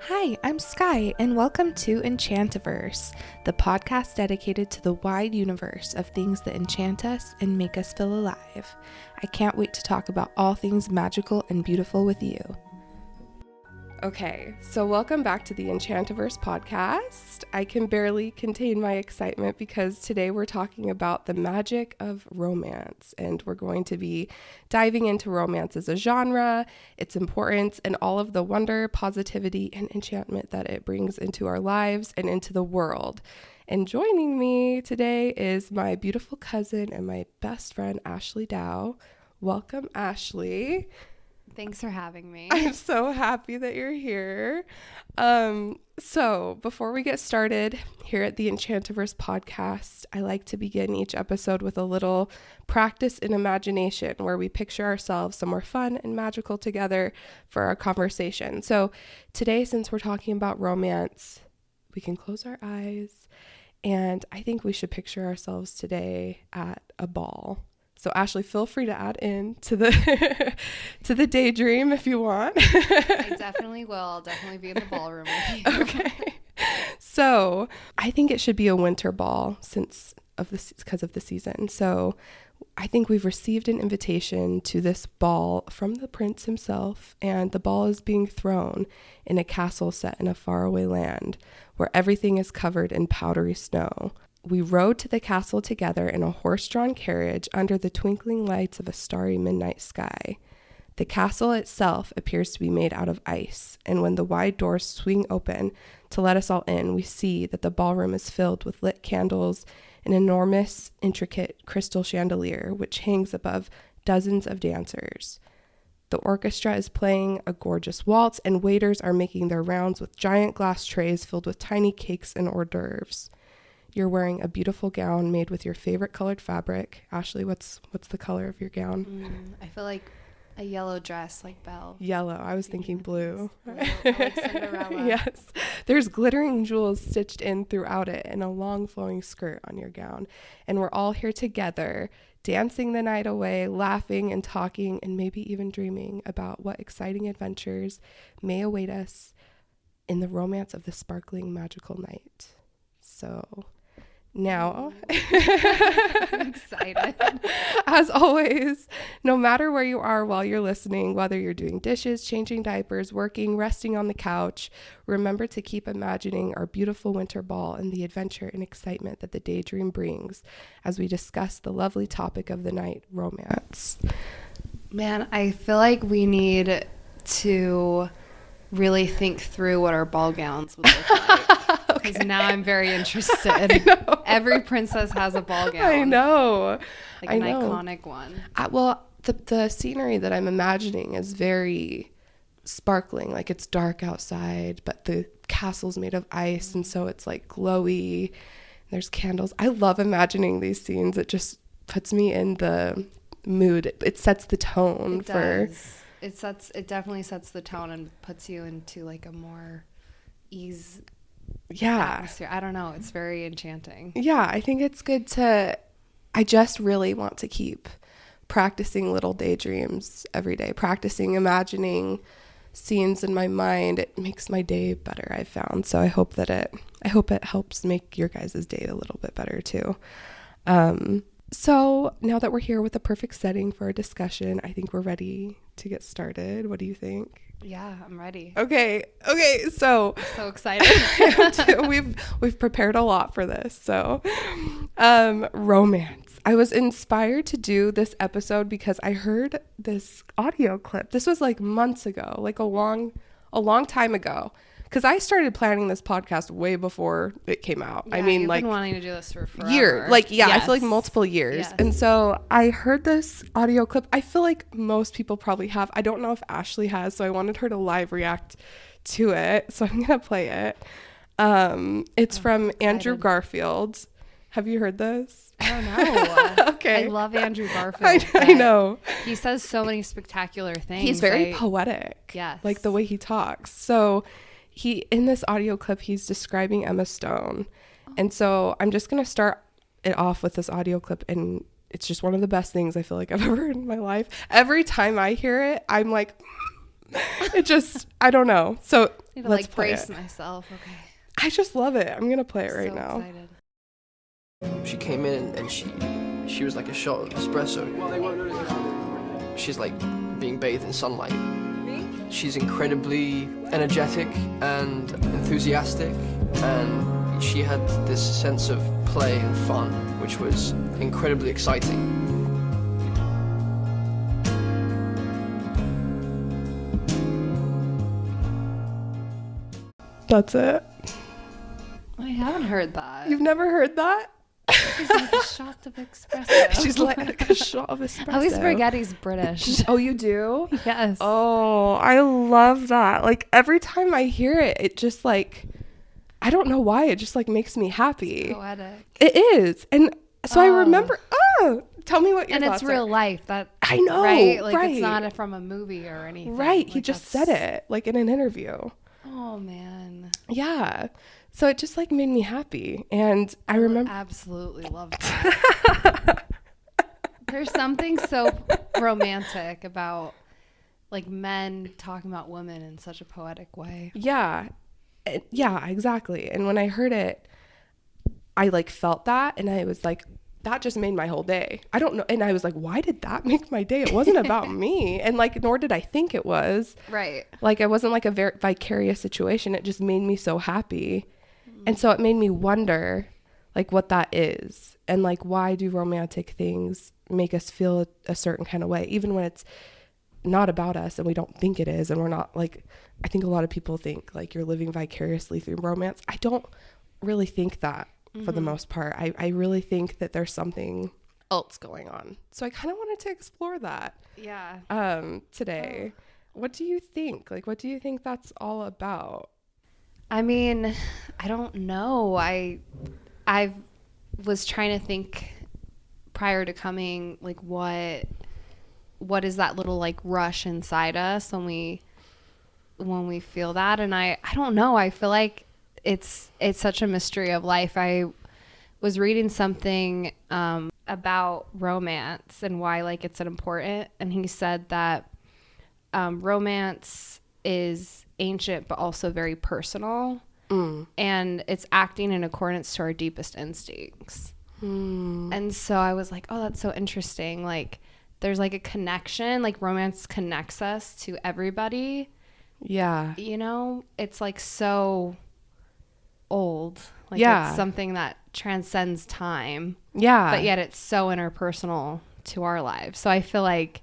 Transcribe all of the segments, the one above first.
Hi, I'm Skye, and welcome to Enchantiverse, the podcast dedicated to the wide universe of things that enchant us and make us feel alive. I can't wait to talk about all things magical and beautiful with you. Okay, so welcome back to the Enchantiverse podcast. I can barely contain my excitement because today we're talking about the magic of romance, and we're going to be diving into romance as a genre, its importance, and all of the wonder, positivity, and enchantment that it brings into our lives and into the world. And joining me today is my beautiful cousin and my best friend, Ashley Dow. Welcome, Ashley. Thanks for having me. I'm so happy that you're here. So before we get started here at the Enchantiverse podcast, I like to begin each episode with a little practice in imagination where we picture ourselves somewhere fun and magical together for our conversation. So today, since we're talking about romance, we can close our eyes, and I think we should picture ourselves today at a ball. So Ashley, feel free to add in to the to the daydream if you want. I definitely will. I'll definitely be in the ballroom with you. Okay. So I think it should be a winter ball because of the season. So I think we've received an invitation to this ball from the prince himself, and the ball is being thrown in a castle set in a faraway land where everything is covered in powdery snow. We rode to the castle together in a horse-drawn carriage under the twinkling lights of a starry midnight sky. The castle itself appears to be made out of ice, and when the wide doors swing open to let us all in, we see that the ballroom is filled with lit candles, an enormous, intricate crystal chandelier which hangs above dozens of dancers. The orchestra is playing a gorgeous waltz, and waiters are making their rounds with giant glass trays filled with tiny cakes and hors d'oeuvres. You're wearing a beautiful gown made with your favorite colored fabric. Ashley, what's the color of your gown? I feel like a yellow dress, like Belle. Yellow. I was thinking blue. Like Cinderella. Yes. There's glittering jewels stitched in throughout it and a long flowing skirt on your gown. And we're all here together, dancing the night away, laughing and talking, and maybe even dreaming about what exciting adventures may await us in the romance of the sparkling magical night. So now, I'm excited. As always, no matter where you are while you're listening, whether you're doing dishes, changing diapers, working, resting on the couch, remember to keep imagining our beautiful winter ball and the adventure and excitement that the daydream brings as we discuss the lovely topic of the night, romance. Man, I feel like we need to really think through what our ball gowns would look like. Because now I'm very interested. Every princess has a ball gown. I know. Like an iconic one. The scenery that I'm imagining is very sparkling. Like it's dark outside, but the castle's made of ice, and so it's like glowy. There's candles. I love imagining these scenes. It just puts me in the mood. It sets the tone for... It definitely sets the tone and puts you into like a more ease atmosphere. I don't know. It's very enchanting. Yeah, I think it's good I just really want to keep practicing little daydreams every day, practicing imagining scenes in my mind. It makes my day better, I've found. So I hope it helps make your guys' day a little bit better too. So now that we're here with the perfect setting for our discussion, I think we're ready to get started. What do you think? Yeah, I'm ready. Okay. So excited. We've prepared a lot for this. So, romance. I was inspired to do this episode because I heard this audio clip. This was like months ago, like a long time ago. Because I started planning this podcast way before it came out. Yeah, I mean, you've like been wanting to do this for forever. Years. Like, yeah, yes. I feel like multiple years. Yes. And so I heard this audio clip. I feel like most people probably have. I don't know if Ashley has, so I wanted her to live react to it. So I'm going to play it. It's from Andrew Garfield. Have you heard this? I don't know. Okay. I love Andrew Garfield. I know. He says so many spectacular things. He's very poetic. Yes. Like the way he talks. So in this audio clip, he's describing Emma Stone. And so I'm just going to start it off with this audio clip, and it's just one of the best things I feel like I've ever heard in my life. Every time I hear it, I'm like, I don't know. So need to let's like play brace it. myself. Okay. I just love it. I'm gonna play it right So now. excited. She came in and she was like a shot of espresso. She's like being bathed in sunlight. She's incredibly energetic and enthusiastic, and she had this sense of play and fun, which was incredibly exciting. That's it. I haven't heard that. You've never heard that? She's like a shot of espresso. She's like a shot of espresso. At least spaghetti's British. Oh, you do? Yes. Oh, I love that. Like every time I hear it, it just like, I don't know why, it just like makes me happy. Poetic. It is. And so I remember, tell me what your And thoughts it's real are. life. That I know, right? Like right. it's not from a movie or anything. Right. Like, He just said it like in an interview. Oh man. Yeah. So it just like made me happy. And I remember. Absolutely love that. There's something so romantic about like men talking about women in such a poetic way. Yeah. Yeah, exactly. And when I heard it, I like felt that, and I was like, that just made my whole day. I don't know. And I was like, why did that make my day? It wasn't about me. And like, nor did I think it was. Right. Like, it wasn't like a very vicarious situation. It just made me so happy. And so it made me wonder like what that is, and like, why do romantic things make us feel a certain kind of way, even when it's not about us and we don't think it is. And we're not like, I think a lot of people think like you're living vicariously through romance. I don't really think that for the most part. I really think that there's something else going on. So I kind of wanted to explore that today. What do you think? Like, what do you think that's all about? I mean, I don't know. I was trying to think prior to coming, like what is that little like rush inside us when we feel that? And I don't know. I feel like it's such a mystery of life. I was reading something about romance and why like it's an important, and he said that romance is ancient but also very personal, and it's acting in accordance to our deepest instincts. And so I was like, oh, that's so interesting. Like there's like a connection, like romance connects us to everybody. Yeah. You know, it's like so old. Like Yeah. it's something that transcends time. Yeah. But yet it's so interpersonal to our lives. So I feel like,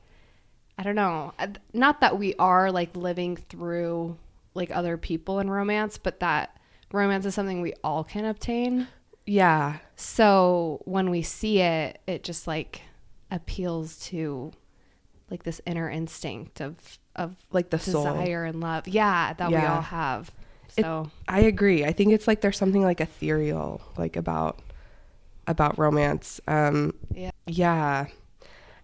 I don't know, not that we are like living through like other people in romance, but that romance is something we all can obtain. Yeah. So when we see it, it just like appeals to like this inner instinct of Like the soul. desire and love. Yeah, that we all have. So I agree. I think it's like there's something like ethereal like about romance. Yeah.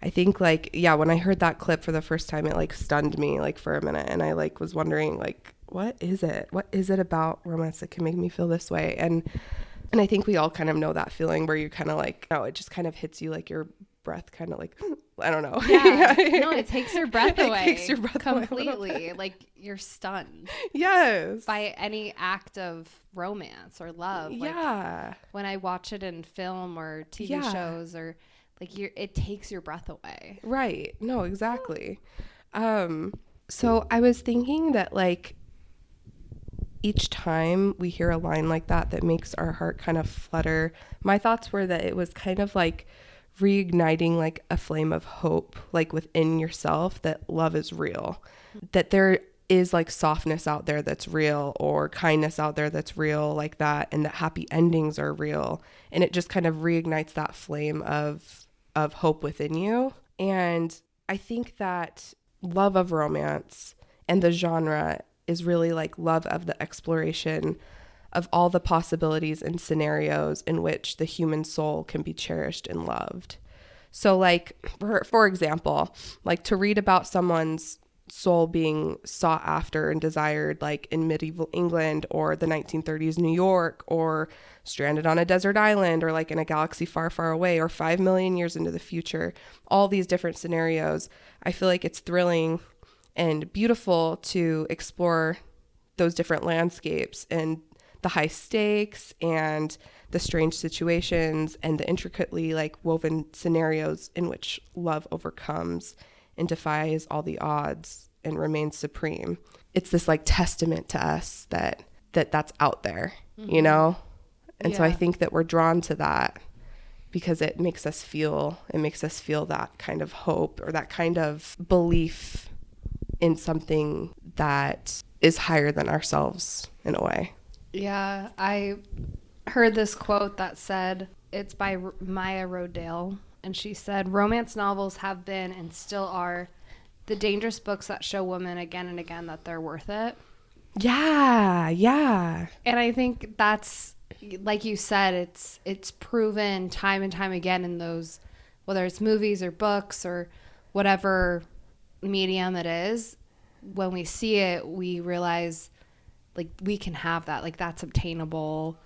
I think like, yeah, when I heard that clip for the first time, it like stunned me like for a minute, and I like was wondering like, what is it? What is it about romance that can make me feel this way? And I think we all kind of know that feeling where you kind of like, oh, it just kind of hits you like your breath kind of like, I don't know. yeah. No, it takes your breath away. It takes your breath away a little completely. Like you're stunned Yes. by any act of romance or love. Like, Yeah. when I watch it in film or TV Yeah. shows, or like it takes your breath away. Right. No, exactly. So I was thinking that like each time we hear a line like that makes our heart kind of flutter, my thoughts were that it was kind of like reigniting like a flame of hope, like within yourself, that love is real, that there is like softness out there that's real, or kindness out there that's real like that, and that happy endings are real. And it just kind of reignites that flame of hope within you. And I think that love of romance and the genre is really like love of the exploration of all the possibilities and scenarios in which the human soul can be cherished and loved. So like, for example, like to read about someone's soul being sought after and desired like in medieval England or the 1930s New York, or stranded on a desert island, or like in a galaxy far, far away, or 5 million years into the future, all these different scenarios, I feel like it's thrilling and beautiful to explore those different landscapes and the high stakes and the strange situations and the intricately like woven scenarios in which love overcomes and defies all the odds and remains supreme. It's this like testament to us that's out there, you know? And so I think that we're drawn to that because it makes us feel that kind of hope or that kind of belief in something that is higher than ourselves in a way. Yeah, I heard this quote that said, it's by Maya Rodale, and she said, romance novels have been and still are the dangerous books that show women again and again that they're worth it. Yeah. And I think that's, like you said, it's proven time and time again in those, whether it's movies or books or whatever medium it is, when we see it, we realize like we can have that, like that's obtainable.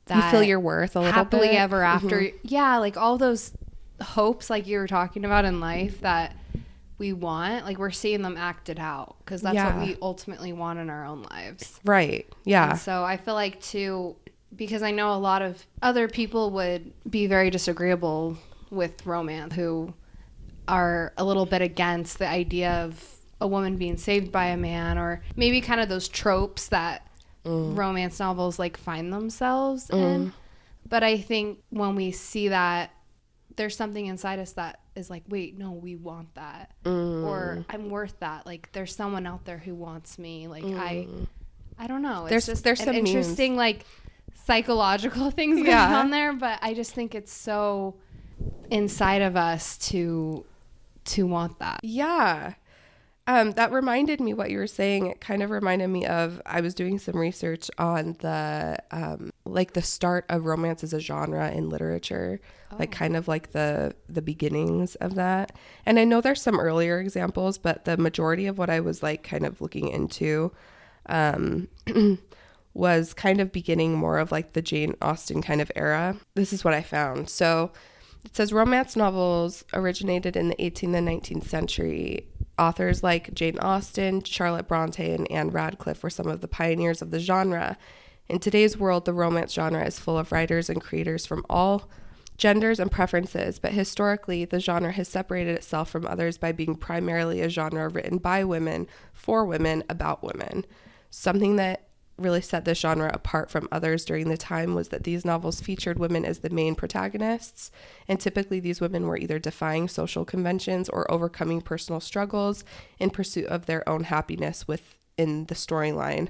That you feel your worth a little happily bit. ever after. Yeah, like all those hopes like you were talking about in life that we want, like we're seeing them acted out because that's what we ultimately want in our own lives. Right. Yeah. And so I feel like too, because I know a lot of other people would be very disagreeable with romance who are a little bit against the idea of a woman being saved by a man, or maybe kind of those tropes that romance novels like find themselves in. But I think when we see that, there's something inside us that is like, wait, no, we want that. Or I'm worth that. Like there's someone out there who wants me. Like I don't know. It's there's some interesting like psychological things going on there, but I just think it's so inside of us to want that. Yeah. That reminded me what you were saying. It kind of reminded me of, I was doing some research on the, like the start of romance as a genre in literature, like kind of like the beginnings of that. And I know there's some earlier examples, but the majority of what I was like kind of looking into, was kind of beginning more of like the Jane Austen kind of era. This is what I found. So it says romance novels originated in the 18th and 19th century. Authors like Jane Austen, Charlotte Bronte, and Anne Radcliffe were some of the pioneers of the genre. In today's world, the romance genre is full of writers and creators from all genders and preferences, but historically, the genre has separated itself from others by being primarily a genre written by women, for women, about women. Something that really set this genre apart from others during the time was that these novels featured women as the main protagonists, and typically these women were either defying social conventions or overcoming personal struggles in pursuit of their own happiness within the storyline.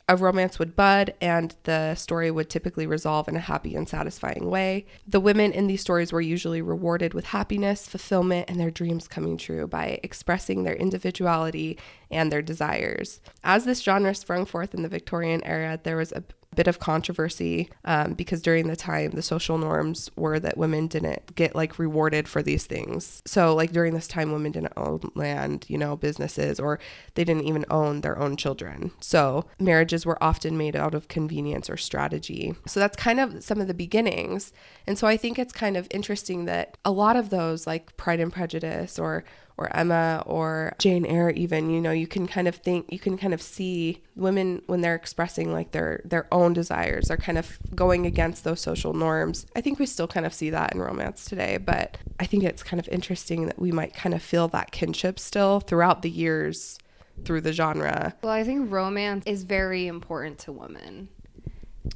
A romance would bud, and the story would typically resolve in a happy and satisfying way. The women in these stories were usually rewarded with happiness, fulfillment, and their dreams coming true by expressing their individuality and their desires. As this genre sprung forth in the Victorian era, there was a bit of controversy because during the time the social norms were that women didn't get like rewarded for these things. So like during this time, women didn't own land, you know, businesses, or they didn't even own their own children. So marriages were often made out of convenience or strategy. So that's kind of some of the beginnings. And so I think it's kind of interesting that a lot of those, like Pride and Prejudice or Emma or Jane Eyre even, you know, you can kind of see women when they're expressing like their own desires, they're kind of going against those social norms. I think we still kind of see that in romance today, but I think it's kind of interesting that we might kind of feel that kinship still throughout the years through the genre. Well, I think romance is very important to women.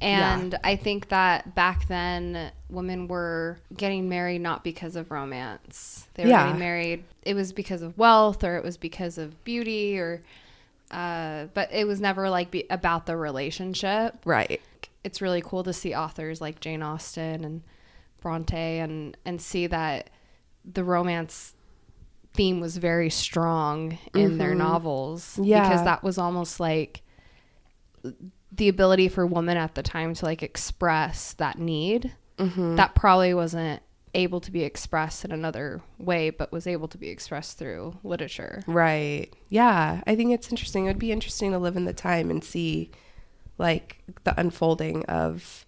And I think that back then women were getting married not because of romance. They were getting married. It was because of wealth, or it was because of beauty, or but it was never like about the relationship. Right. It's really cool to see authors like Jane Austen and Bronte and see that the romance theme was very strong in their novels. Yeah. Because that was almost like the ability for women at the time to like express that need that probably wasn't able to be expressed in another way, but was able to be expressed through literature. Right. Yeah. I think it's interesting. It would be interesting to live in the time and see like the unfolding of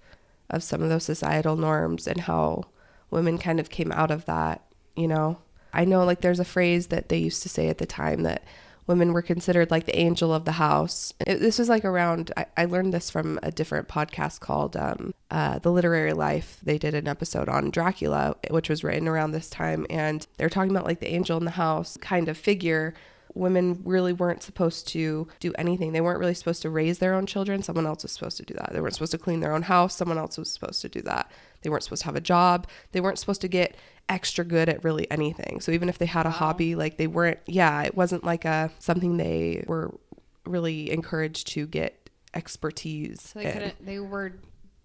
some of those societal norms and how women kind of came out of that, you know, I know like there's a phrase that they used to say at the time that women were considered like the angel of the house. This was like around, I learned this from a different podcast called The Literary Life. They did an episode on Dracula, which was written around this time. And they're talking about like the angel in the house kind of figure. Women really weren't supposed to do anything. They weren't really supposed to raise their own children. Someone else was supposed to do that. They weren't supposed to clean their own house. Someone else was supposed to do that. They weren't supposed to have a job. They weren't supposed to get extra good at really anything. So even if they had a hobby, like they weren't, it wasn't like something they were really encouraged to get expertise So they were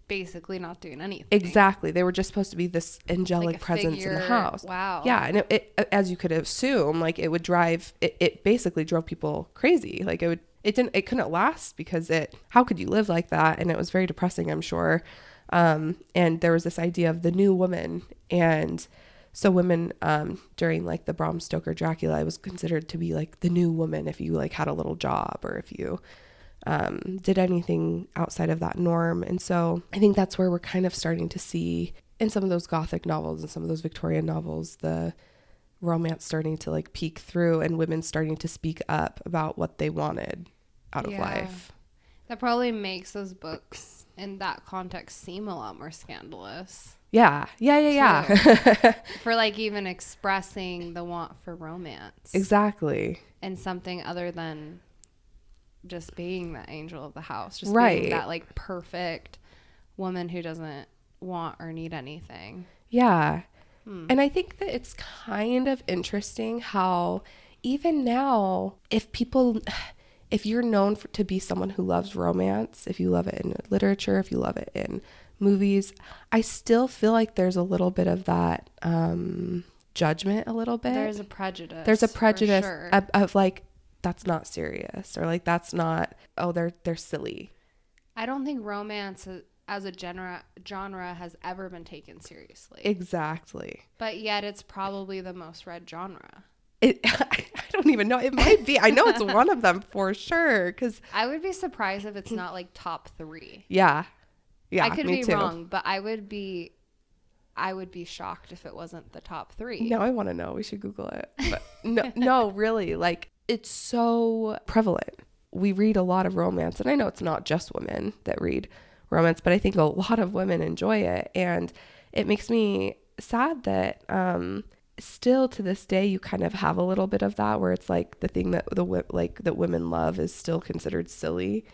basically not doing anything. Exactly. They were just supposed to be this angelic like presence in the house. Wow. Yeah. And it as you could assume, like it would drive, it basically drove people crazy. Like it couldn't last because how could you live like that? And it was very depressing, I'm sure. And there was this idea of the new woman. And so women, during like the Bram Stoker Dracula, it was considered to be like the new woman if you like had a little job or if you did anything outside of that norm. And so I think that's where we're kind of starting to see in some of those Gothic novels and some of those Victorian novels, the romance starting to like peek through and women starting to speak up about what they wanted out of life. That probably makes those books in that context seem a lot more scandalous. Yeah. For like even expressing the want for romance. Exactly. And something other than just being the angel of the house. Just right. being that like perfect woman who doesn't want or need anything. Yeah. And I think that it's kind of interesting how even now, if you're known to be someone who loves romance, if you love it in literature, if you love it in movies, I still feel like there's a little bit of that judgment a little bit. There's a prejudice. There's a prejudice sure. of like, that's not serious, or like, that's not, they're silly. I don't think romance as a genre has ever been taken seriously. Exactly. But yet it's probably the most read genre. I don't even know. It might be. I know it's one of them for sure. Because I would be surprised if it's not like top 3. Yeah. I could be too. wrong, but I would be shocked if it wasn't the top 3. Now I want to know. We should Google it. But no, really. Like, it's so prevalent. We read a lot of romance, and I know it's not just women that read romance, but I think a lot of women enjoy it, and it makes me sad that still to this day you kind of have a little bit of that where it's like the thing that that women love is still considered silly,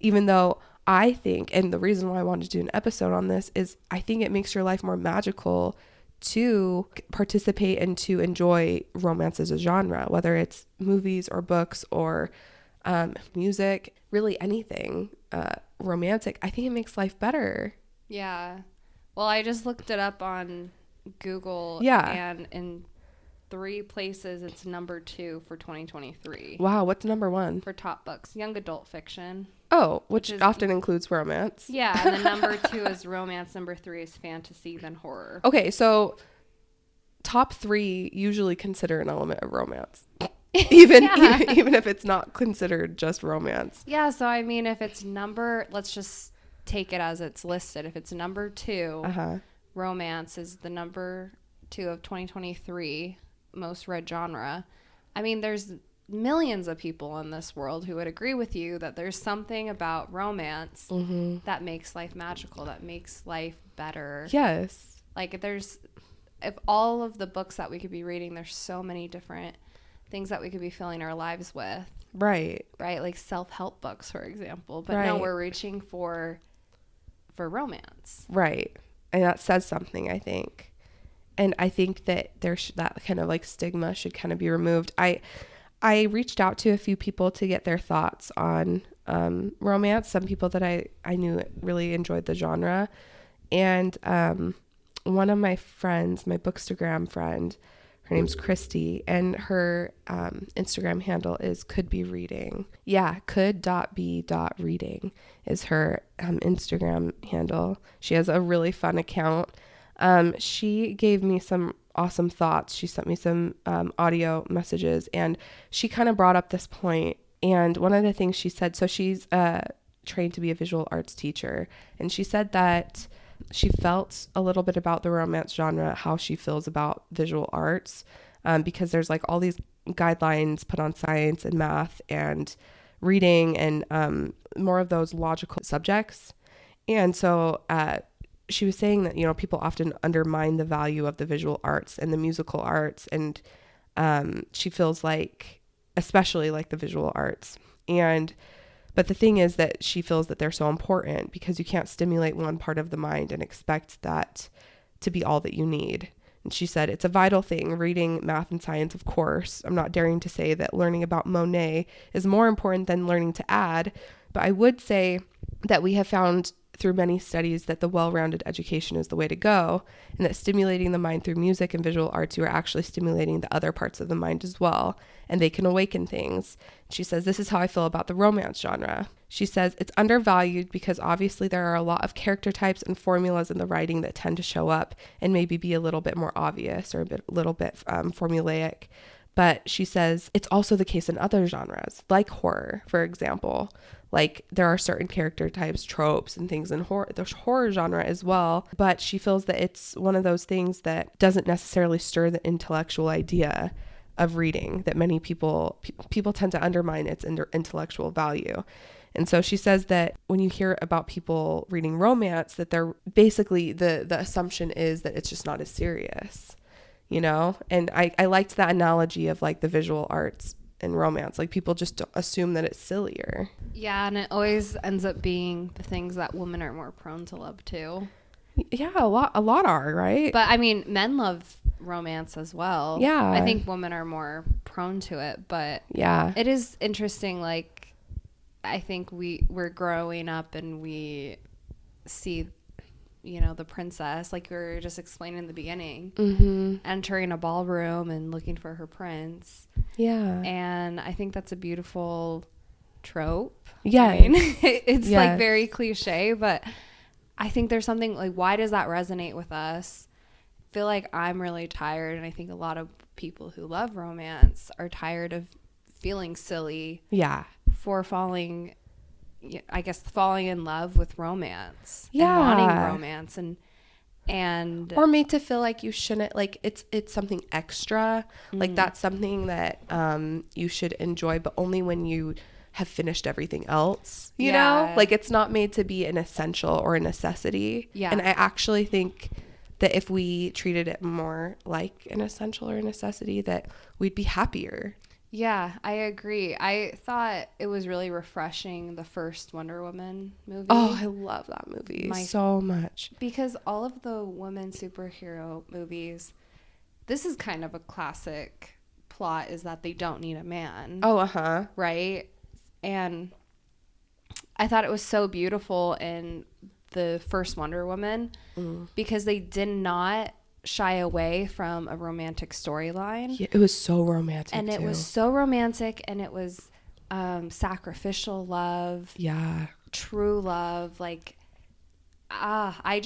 even though I think, and the reason why I wanted to do an episode on this is I think it makes your life more magical to participate and to enjoy romance as a genre, whether it's movies or books or music, really anything romantic. I think it makes life better. Yeah. Well, I just looked it up on Google. Yeah. And in 3 places, it's number 2 for 2023. Wow. What's number 1? For top books? Young adult fiction. Oh, which often includes romance. Yeah. And then number 2 is romance. Number 3 is fantasy, then horror. Okay. So top 3 usually consider an element of romance. even if it's not considered just romance. Yeah, so I mean, if it's let's just take it as it's listed. If it's number 2, romance is the number 2 of 2023 most read genre. I mean, there's millions of people in this world who would agree with you that there's something about romance that makes life magical, that makes life better. Yes. Like if all of the books that we could be reading, there's so many different things that we could be filling our lives with. Right. Like self-help books, for example. But no, we're reaching for romance. Right. And that says something, I think. And I think that that kind of like stigma should kind of be removed. I reached out to a few people to get their thoughts on romance. Some people that I knew really enjoyed the genre. And one of my friends, my Bookstagram friend, her name's Christy, and her Instagram handle is could be reading. Yeah, could.be.reading is her Instagram handle. She has a really fun account. She gave me some awesome thoughts. She sent me some audio messages, and she kind of brought up this point. And one of the things she said, so she's trained to be a visual arts teacher, and she said that she felt a little bit about the romance genre, how she feels about visual arts. because there's like all these guidelines put on science and math and reading and more of those logical subjects. And so she was saying that, you know, people often undermine the value of the visual arts and the musical arts. And she feels like, especially like the visual arts. But the thing is that she feels that they're so important because you can't stimulate one part of the mind and expect that to be all that you need. And she said, it's a vital thing, reading math and science, of course. I'm not daring to say that learning about Monet is more important than learning to add, but I would say that we have found through many studies that the well-rounded education is the way to go, and that stimulating the mind through music and visual arts, you are actually stimulating the other parts of the mind as well, and they can awaken things. She says, this is how I feel about the romance genre. She says, it's undervalued because obviously there are a lot of character types and formulas in the writing that tend to show up and maybe be a little bit more obvious or a little bit formulaic. But she says it's also the case in other genres, like horror, for example. Like there are certain character types, tropes, and things in horror, the horror genre as well. But she feels that it's one of those things that doesn't necessarily stir the intellectual idea of reading, that many people tend to undermine its intellectual value. And so she says that when you hear about people reading romance, that they're basically the assumption is that it's just not as serious, you know? And I liked that analogy of like the visual arts and romance. Like people just assume that it's sillier. Yeah, and it always ends up being the things that women are more prone to love too. Yeah, a lot are, right? But I mean, men love romance as well. Yeah. I think women are more prone to it, but yeah, it is interesting. Like, I think we're growing up and we see, you know, the princess, like we were just explaining in the beginning, entering a ballroom and looking for her prince. Yeah. And I think that's a beautiful trope. Yeah. I mean, it's like very cliche, but I think there's something like, why does that resonate with us? I feel like I'm really tired, and I think a lot of people who love romance are tired of feeling silly. Yeah. For falling in love with romance. Yeah. And wanting romance and or made to feel like you shouldn't, like it's something extra. Like that's something that you should enjoy, but only when you have finished everything else, you know? Like it's not made to be an essential or a necessity. Yeah. And I actually think that if we treated it more like an essential or a necessity, that we'd be happier. Yeah, I agree. I thought it was really refreshing, the first Wonder Woman movie. Oh, I love that movie so much. Because all of the women superhero movies, this is kind of a classic plot, is that they don't need a man. Oh, uh-huh. Right? And I thought it was so beautiful in the first Wonder Woman because they did not shy away from a romantic storyline. Yeah, it was so romantic and it was so romantic, and it was sacrificial love. Yeah. True love. Like, I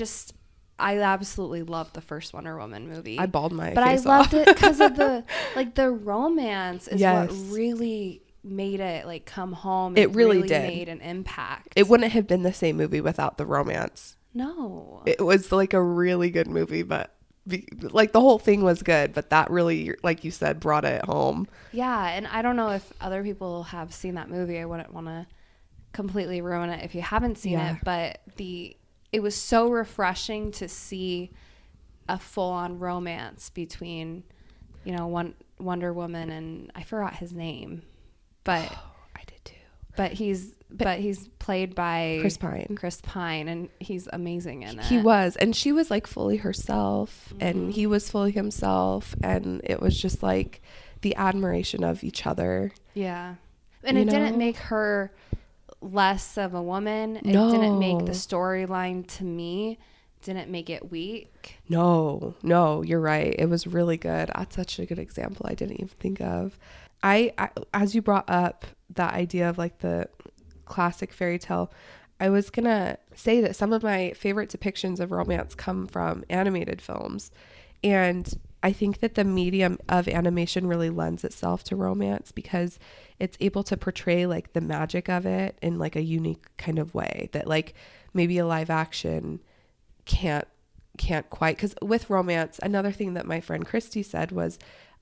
absolutely loved the first Wonder Woman movie. I bawled my but face I loved off. it because of the romance is yes. what really made it like come home. It really did. Made an impact. It wouldn't have been the same movie without the romance. No. It was like a really good movie, but like the whole thing was good, but that really, like you said, brought it home. Yeah, and I don't know if other people have seen that movie. I wouldn't want to completely ruin it if you haven't seen it, but it was so refreshing to see a full-on romance between, you know, Wonder Woman and I forgot his name, but I did too. But he's played by Chris Pine, and he's amazing in it. He was, and she was like fully herself, and he was fully himself, and it was just like the admiration of each other. Yeah, and it didn't make her less of a woman. It didn't make the storyline, to me, didn't make it weak. No, you're right. It was really good. That's such a good example I didn't even think of. I as you brought up that idea of like the classic fairy tale, I was gonna say that some of my favorite depictions of romance come from animated films, and I think that the medium of animation really lends itself to romance because it's able to portray like the magic of it in like a unique kind of way that like maybe a live action can't quite. Because with romance, another thing that my friend Christy said was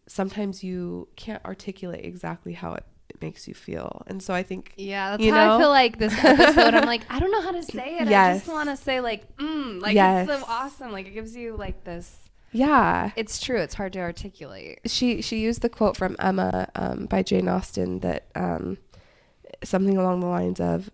sometimes you can't articulate exactly how it makes you feel. And so I think, that's how I feel like this episode. I'm like, I don't know how to say it. Yes. I just want to say like, Yes. it's so awesome. Like it gives you like this. Yeah. It's true. It's hard to articulate. She used the quote from Emma by Jane Austen that something along the lines of,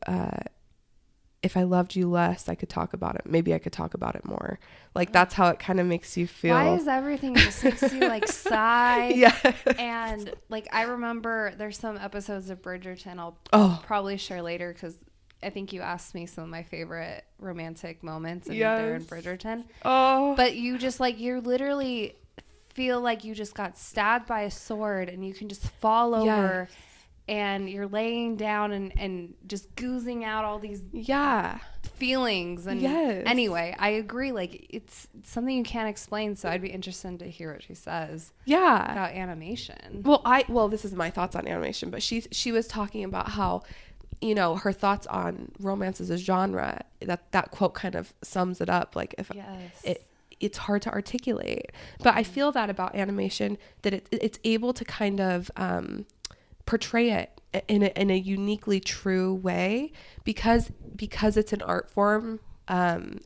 if I loved you less, I could talk about it. Maybe I could talk about it more. Like that's how it kind of makes you feel. Why is everything just makes you like sigh? Yeah. And like I remember there's some episodes of Bridgerton I'll probably share later because I think you asked me some of my favorite romantic moments and they're in Bridgerton. Oh. But you just like you're literally feel like you just got stabbed by a sword and you can just fall over. And you're laying down and just goozing out all these feelings. And anyway, I agree. Like it's something you can't explain. So I'd be interested to hear what she says. Yeah. About animation. Well, this is my thoughts on animation, but she was talking about how, you know, her thoughts on romance as a genre, that quote kind of sums it up. Like if it's hard to articulate, but I feel that about animation, that it's able to kind of, portray it in a uniquely true way because it's an art form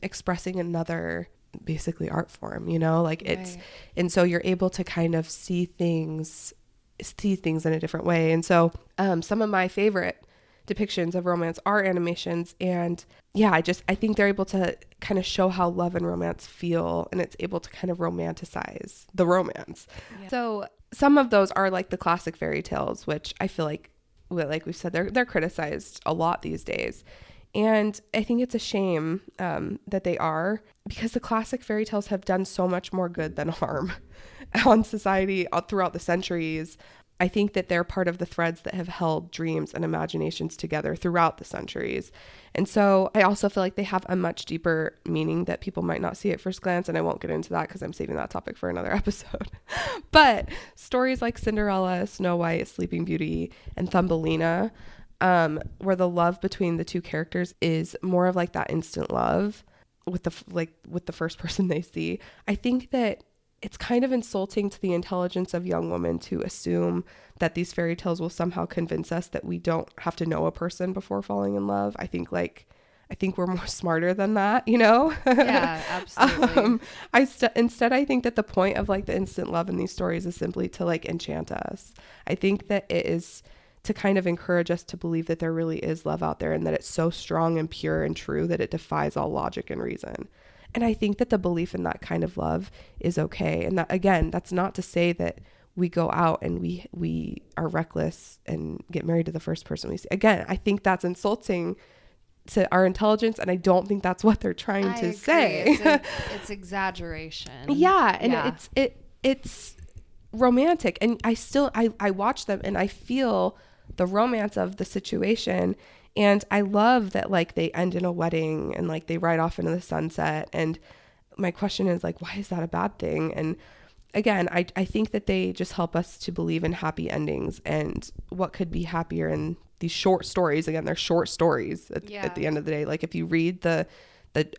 expressing another basically art form, you know, like it's and so you're able to kind of see things in a different way. And so some of my favorite depictions of romance are animations, and I think they're able to kind of show how love and romance feel, and it's able to kind of romanticize the romance. So some of those are like the classic fairy tales, which I feel like we've said, they're criticized a lot these days. And I think it's a shame that they are, because the classic fairy tales have done so much more good than harm on society throughout the centuries. I think that they're part of the threads that have held dreams and imaginations together throughout the centuries. And so I also feel like they have a much deeper meaning that people might not see at first glance. And I won't get into that because I'm saving that topic for another episode. But stories like Cinderella, Snow White, Sleeping Beauty, and Thumbelina, where the love between the two characters is more of like that instant love with the first person they see. I think that it's kind of insulting to the intelligence of young women to assume that these fairy tales will somehow convince us that we don't have to know a person before falling in love. I think we're more smarter than that, you know? Yeah, absolutely. Instead, I think that the point of like the instant love in these stories is simply to like enchant us. I think that it is to kind of encourage us to believe that there really is love out there, and that it's so strong and pure and true that it defies all logic and reason. And I think that the belief in that kind of love is okay. And that, again, that's not to say that we go out and we are reckless and get married to the first person we see. Again, I think that's insulting to our intelligence, and I don't think that's what they're trying to say. It's exaggeration. Yeah, and it's romantic, and I watch them and I feel the romance of the situation. And I love that like they end in a wedding and like they ride off into the sunset. And my question is like, why is that a bad thing? And again, I think that they just help us to believe in happy endings, and what could be happier in these short stories. Again, they're short stories at the end of the day. Like if you read the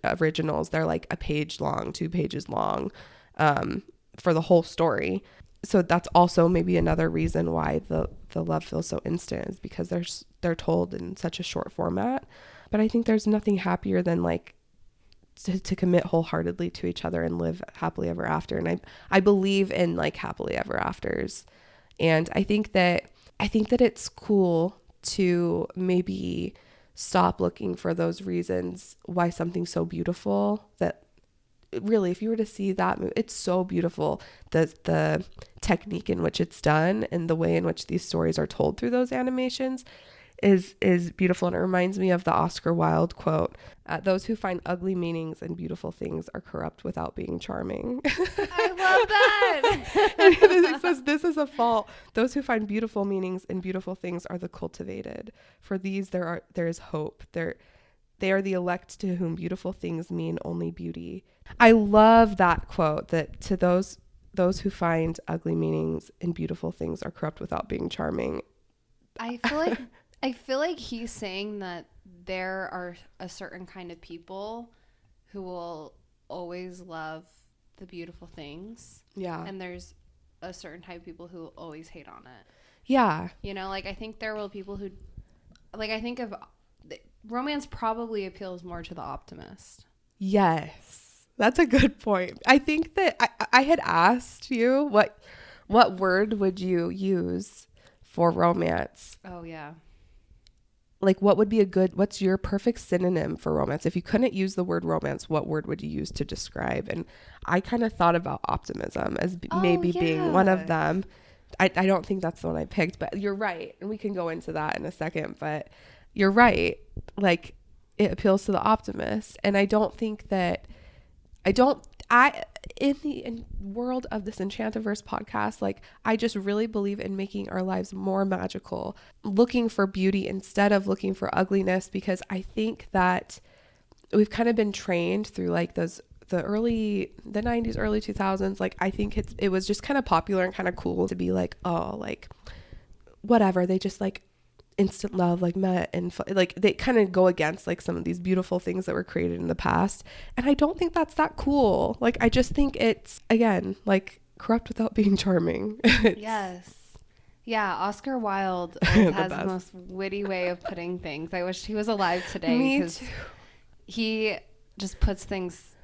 originals, they're like a page long, 2 pages long for the whole story. So that's also maybe another reason why the love feels so instant, is because they're told in such a short format. But I think there's nothing happier than like to commit wholeheartedly to each other and live happily ever after. And I believe in like happily ever afters. And I think that it's cool to maybe stop looking for those reasons why something's so beautiful. That really, if you were to see that movie, it's so beautiful. The technique in which it's done and the way in which these stories are told through those animations is beautiful. And it reminds me of the Oscar Wilde quote, those who find ugly meanings in beautiful things are corrupt without being charming. I love that. And it says, this is a fault. Those who find beautiful meanings in beautiful things are the cultivated. For these there is hope. They are the elect to whom beautiful things mean only beauty. I love that quote, that to those who find ugly meanings in beautiful things are corrupt without being charming. I feel like he's saying that there are a certain kind of people who will always love the beautiful things. Yeah. And there's a certain type of people who always hate on it. Yeah. You know, like I think there will people who, like I think of romance probably appeals more to the optimist. Yes. That's a good point. I think that I had asked you what word would you use for romance? Oh yeah. Like what would be what's your perfect synonym for romance? If you couldn't use the word romance, what word would you use to describe? And I kind of thought about optimism as maybe being one of them. I don't think that's the one I picked, but you're right. And we can go into that in a second, but you're right. Like it appeals to the optimist. And I don't think that in the world of this Enchantiverse podcast, like I just really believe in making our lives more magical, looking for beauty instead of looking for ugliness, because I think that we've kind of been trained through like the 90s, early 2000s. Like I think it was just kind of popular and kind of cool to be like, oh, like whatever, they just like instant love, like met and like they kind of go against like some of these beautiful things that were created in the past. And I don't think that's that cool. Like I just think it's, again, like corrupt without being charming. Yes. Yeah, Oscar Wilde has the most witty way of putting things. I wish he was alive today because he just puts things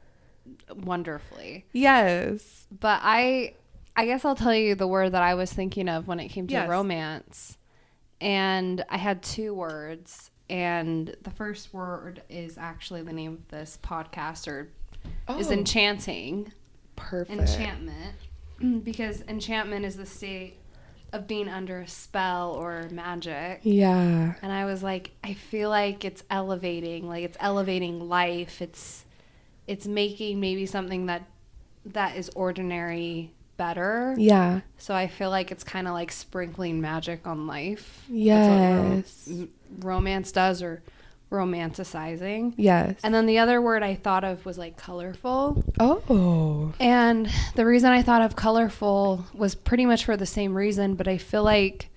wonderfully. Yes. But I guess I'll tell you the word that I was thinking of when it came to romance. And I had two words, and the first word is actually the name of this podcast, is enchanting. Perfect. Enchantment. Because enchantment is the state of being under a spell or magic. Yeah. And I was like, I feel like it's elevating life. It's making maybe something that is ordinary better. Yeah. So I feel like it's kind of like sprinkling magic on life. Yes. That's what romance does, or romanticizing. Yes. And then the other word I thought of was like colorful. Oh. And the reason I thought of colorful was pretty much for the same reason, but I feel like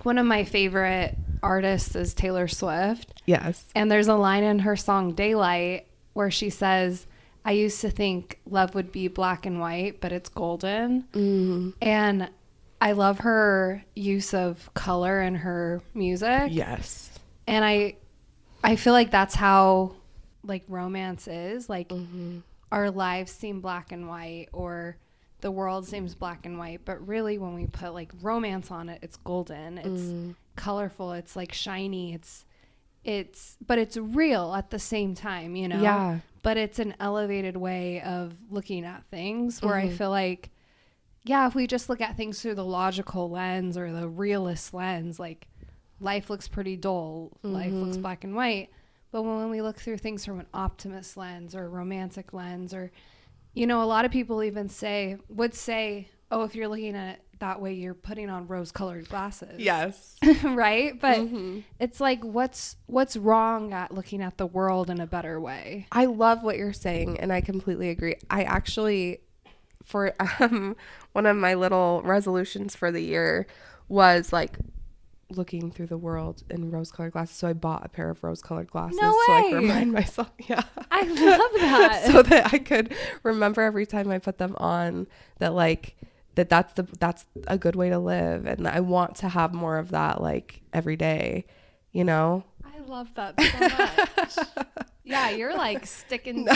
one of my favorite artists is Taylor Swift. Yes. And there's a line in her song Daylight where she says, I used to think love would be black and white, but it's golden. Mm-hmm. And I love her use of color in her music. Yes. And I feel like that's how like romance is. Like our lives seem black and white, or the world seems black and white, but really when we put like romance on it, it's golden. It's colorful. It's like shiny. But it's real at the same time, you know? Yeah. But it's an elevated way of looking at things where I feel like, yeah, if we just look at things through the logical lens or the realist lens, like life looks pretty dull. Life looks black and white. But when we look through things from an optimist lens or a romantic lens, or, you know, a lot of people even would say, oh, if you're looking at it that way, you're putting on rose-colored glasses. Yes. Right? But it's like, what's wrong at looking at the world in a better way? I love what you're saying, and I completely agree. I actually, for one of my little resolutions for the year was like looking through the world in rose-colored glasses. So I bought a pair of rose-colored glasses No so I way. could remind myself. Yeah. I love that. So that I could remember every time I put them on that like that's a good way to live, and I want to have more of that like every day, you know. I love that so much. Yeah, you're like sticking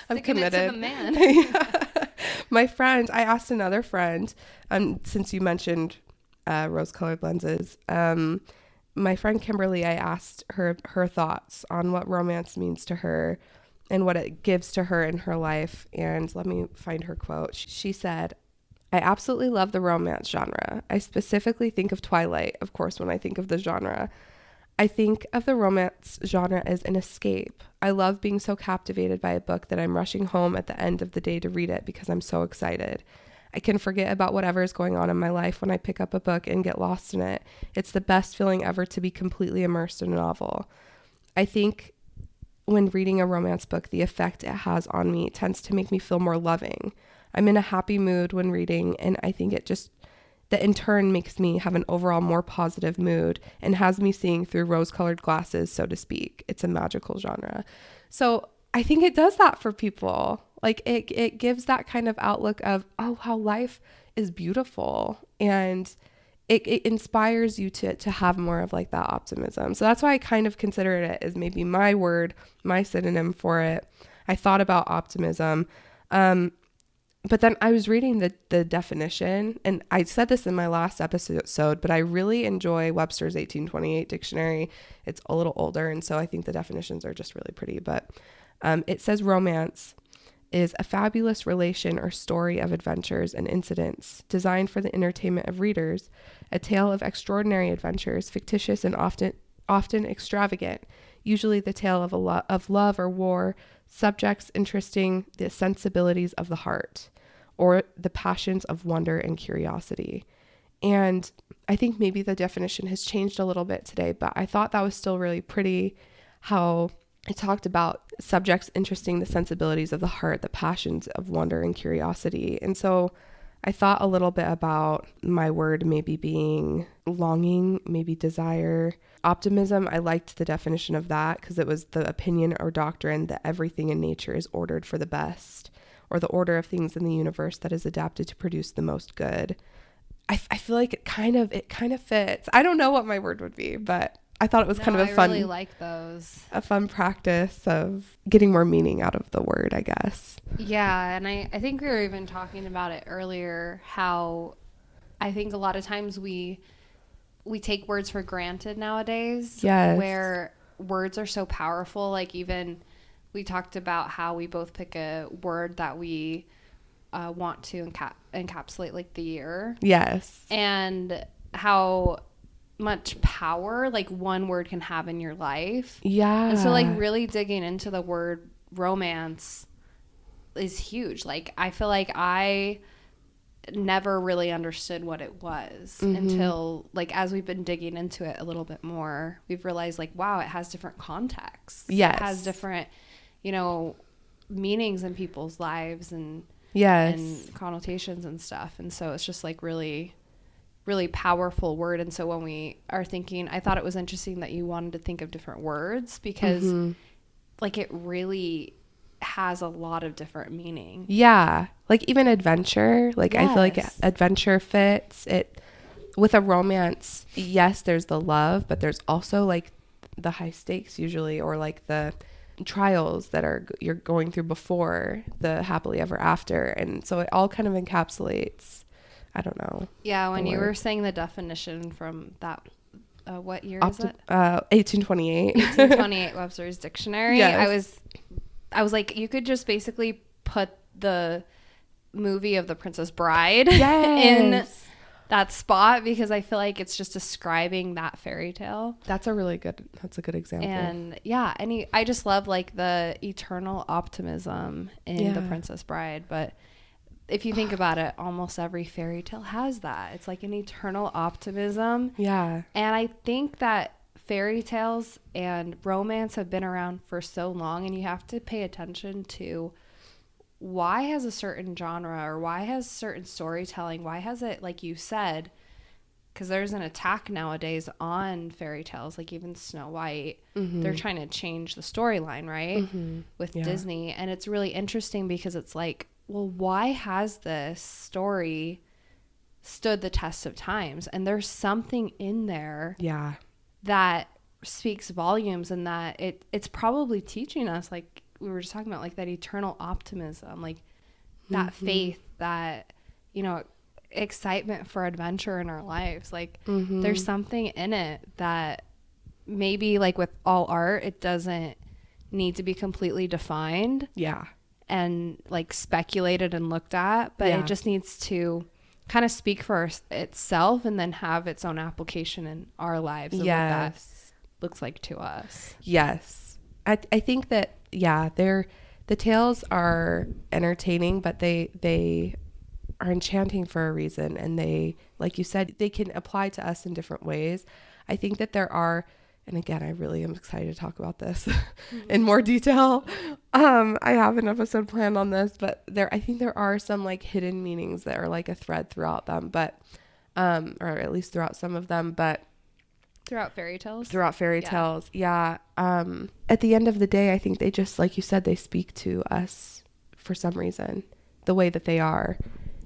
I'm committed. It to the man. Yeah. My friend, I asked another friend, since you mentioned rose-colored lenses, my friend Kimberly, I asked her thoughts on what romance means to her and what it gives to her in her life. And let me find her quote. She said, I absolutely love the romance genre. I specifically think of Twilight, of course, when I think of the genre. I think of the romance genre as an escape. I love being so captivated by a book that I'm rushing home at the end of the day to read it because I'm so excited. I can forget about whatever is going on in my life when I pick up a book and get lost in it. It's the best feeling ever to be completely immersed in a novel. I think when reading a romance book, the effect it has on me tends to make me feel more loving. I'm in a happy mood when reading, and I think that in turn makes me have an overall more positive mood and has me seeing through rose-colored glasses, so to speak. It's a magical genre. So I think it does that for people. Like it gives that kind of outlook of, oh, how life is beautiful, and it inspires you to have more of like that optimism. So that's why I kind of considered it as maybe my word, my synonym for it. I thought about optimism. But then I was reading the definition, and I said this in my last episode, but I really enjoy Webster's 1828 dictionary. It's a little older, and so I think the definitions are just really pretty. But it says romance is a fabulous relation or story of adventures and incidents designed for the entertainment of readers, a tale of extraordinary adventures, fictitious and often extravagant, usually the tale of love or war, subjects interesting the sensibilities of the heart, or the passions of wonder and curiosity. And I think maybe the definition has changed a little bit today, but I thought that was still really pretty, how it talked about subjects interesting the sensibilities of the heart, the passions of wonder and curiosity. And so I thought a little bit about my word maybe being longing, maybe desire. Optimism, I liked the definition of that because it was the opinion or doctrine that everything in nature is ordered for the best, or the order of things in the universe that is adapted to produce the most good. I feel like it kind of fits. I don't know what my word would be, but I thought it was kind of a fun, I really like those. A fun practice of getting more meaning out of the word, I guess. Yeah, and I think we were even talking about it earlier, how I think a lot of times we take words for granted nowadays. Yes. Where words are so powerful. Like even we talked about how we both pick a word that we want to encapsulate like the year. Yes. And how much power like one word can have in your life. Yeah. And so like really digging into the word romance is huge. Like I feel like I never really understood what it was until like as we've been digging into it a little bit more, we've realized like, wow, it has different contexts. Yes. It has different, meanings in people's lives and connotations and stuff. And so it's just like really powerful word. And so when we are thinking, I thought it was interesting that you wanted to think of different words because like it really has a lot of different meaning. Yeah. Like even adventure, like Yes. I feel like adventure fits it with a romance. Yes, there's the love, but there's also like the high stakes usually, or like the trials that you're going through before the happily ever after. And so it all kind of encapsulates, I don't know. Yeah, when you were saying the definition from that, what year is it? 1828. 1828 Webster's Dictionary. Yes. I was like, you could just basically put the movie of The Princess Bride in that spot because I feel like it's just describing that fairy tale. That's a good example. And yeah, I just love like the eternal optimism in The Princess Bride, but if you think about it, almost every fairy tale has that. It's like an eternal optimism. Yeah. And I think that fairy tales and romance have been around for so long, and you have to pay attention to why has a certain genre or why has certain storytelling, why has it, like you said, because there's an attack nowadays on fairy tales, like even Snow White. They're trying to change the storyline, right? With Disney. And it's really interesting because it's like, well, why has this story stood the test of times? And there's something in there that speaks volumes, and that it's probably teaching us, like we were just talking about, like that eternal optimism, like that faith, that, excitement for adventure in our lives. Like there's something in it that maybe like with all art, it doesn't need to be completely defined. Yeah. And like speculated and looked at, but it just needs to kind of speak for itself and then have its own application in our lives and what that looks like to us. Yes. I think that, the tales are entertaining, but they are enchanting for a reason. And they, like you said, they can apply to us in different ways. I think that there are, and again, I really am excited to talk about this in more detail. I have an episode planned on this, but I think there are some like hidden meanings that are like a thread throughout them, but, or at least throughout some of them, but throughout fairy tales. At the end of the day, I think they just, like you said, they speak to us for some reason, the way that they are.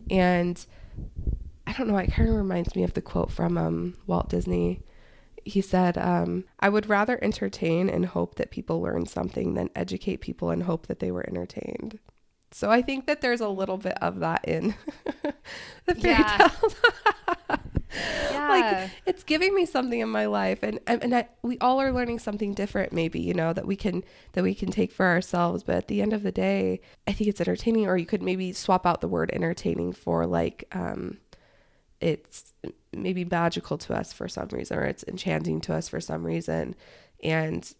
And I don't know, it kind of reminds me of the quote from Walt Disney. He said, I would rather entertain and hope that people learn something than educate people and hope that they were entertained. So I think that there's a little bit of that in the fairy tales. Yeah. Like, it's giving me something in my life, and we all are learning something different, maybe, you know, that we can take for ourselves. But at the end of the day, I think it's entertaining. Or you could maybe swap out the word entertaining for like, it's maybe magical to us for some reason, or it's enchanting to us for some reason. And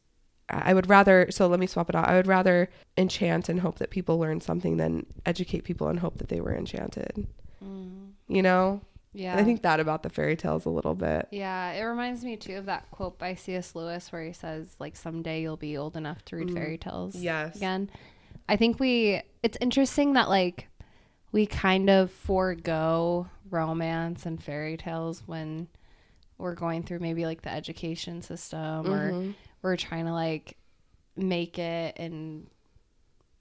I would rather, so let me swap it out. I would rather enchant and hope that people learn something than educate people and hope that they were enchanted. You know? Yeah. And I think that about the fairy tales a little bit. Yeah. It reminds me too of that quote by C.S. Lewis where he says, like, someday you'll be old enough to read fairy tales again. I think it's interesting that, like, we kind of forego romance and fairy tales when we're going through maybe like the education system, or we're trying to like make it in,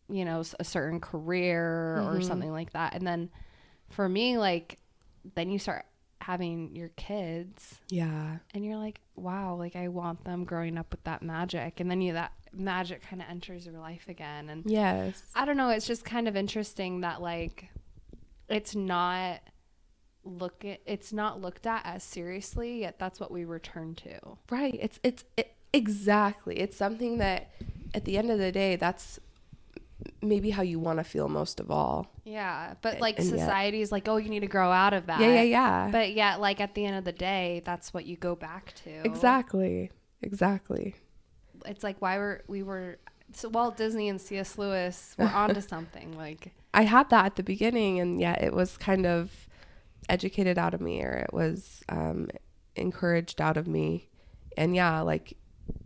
you know, a certain career or something like that. And then for me, like, then you start having your kids, and you're like, wow, like, I want them growing up with that magic. And then that magic kind of enters your life again. And I don't know, it's just kind of interesting that, like, it's not looked at as seriously, yet that's what we return to. Right. It's exactly. It's something that at the end of the day, that's maybe how you want to feel most of all. Yeah. But like, society is like, oh, you need to grow out of that. Yeah. But yet, like, at the end of the day, that's what you go back to. Exactly. It's like, so Walt Disney and C.S. Lewis were onto something. Like, I had that at the beginning, and yet it was kind of educated out of me, or it was encouraged out of me. And like,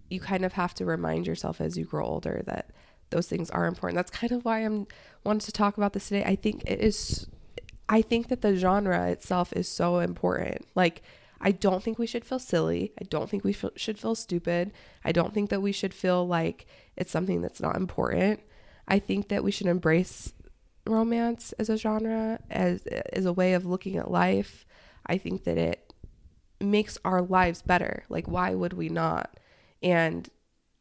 you kind of have to remind yourself as you grow older that those things are important. That's kind of why I'm wanted to talk about this today. I think that the genre itself is so important. Like, I don't think we should feel silly. I don't think we should feel stupid. I don't think that we should feel like it's something that's not important. I think that we should embrace romance as a genre, as a way of looking at life. I think that it makes our lives better. Like, why would we not? And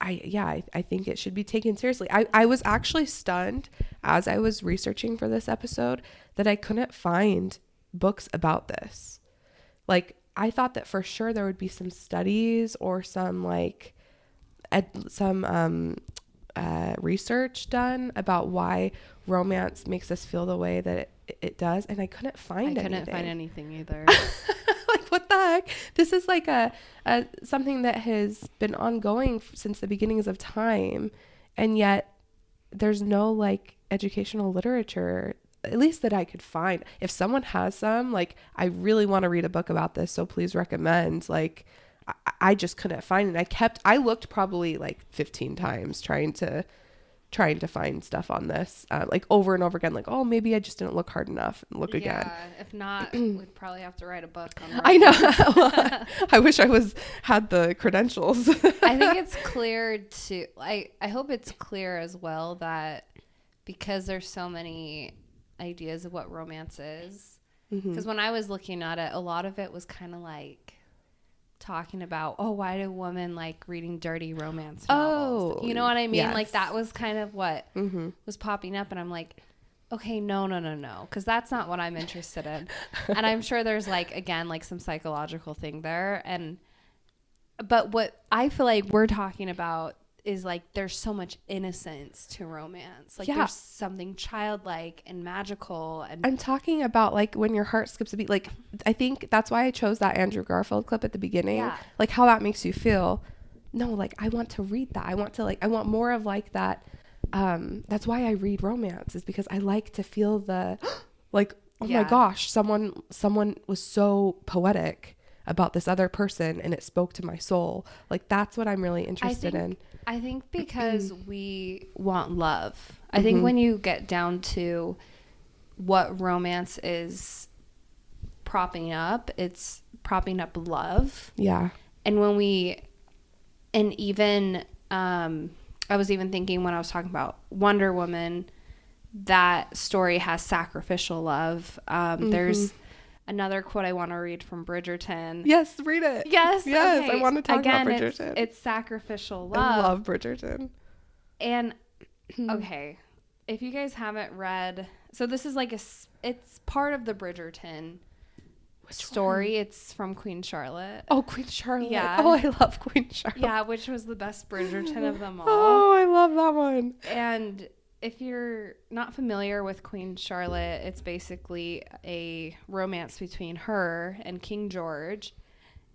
I think it should be taken seriously. I was actually stunned as I was researching for this episode that I couldn't find books about this. Like, I thought that for sure there would be some studies or some like research done about why romance makes us feel the way that it does, and I couldn't find anything either. Like, what the heck? This is like a something that has been ongoing since the beginnings of time, and yet there's no like educational literature, at least that I could find. If someone has some, like, I really want to read a book about this, so please recommend. Like, I just couldn't find it. I looked probably like 15 times trying to find stuff on this, like over and over again, like, oh, maybe I just didn't look hard enough, and look again. If not, we'd probably have to write a book on I know. I wish I had the credentials. I think it's clear to, I hope it's clear as well that because there's so many ideas of what romance is, because when I was looking at it, a lot of it was kind of like talking about, oh, why do women like reading dirty romance novels? You know what I mean? Yes. Like, that was kind of what was popping up, and I'm like, okay, no, because that's not what I'm interested in. And I'm sure there's like, again, like some psychological thing there, but what I feel like we're talking about is like, there's so much innocence to romance. Like, there's something childlike and magical. And I'm talking about like when your heart skips a beat. Like, I think that's why I chose that Andrew Garfield clip at the beginning. Yeah. Like, how that makes you feel. No, like, I want to read that. I want more of like that. That's why I read romance, is because I like to feel the like, oh my gosh, someone was so poetic about this other person and it spoke to my soul. Like, that's what I'm really interested in. I think because we want love. I think when you get down to what romance is propping up, it's propping up love. Yeah. And I was even thinking when I was talking about Wonder Woman, that story has sacrificial love. There's another quote I want to read from Bridgerton. Yes, read it. Yes. Okay. I want to talk about Bridgerton. It's sacrificial love. I love Bridgerton. And okay, if you guys haven't read, so this is like it's part of the Bridgerton story. It's from Queen Charlotte. Oh, Queen Charlotte. Yeah. Oh, I love Queen Charlotte. Yeah, which was the best Bridgerton of them all. Oh, I love that one. And if you're not familiar with Queen Charlotte, it's basically a romance between her and King George.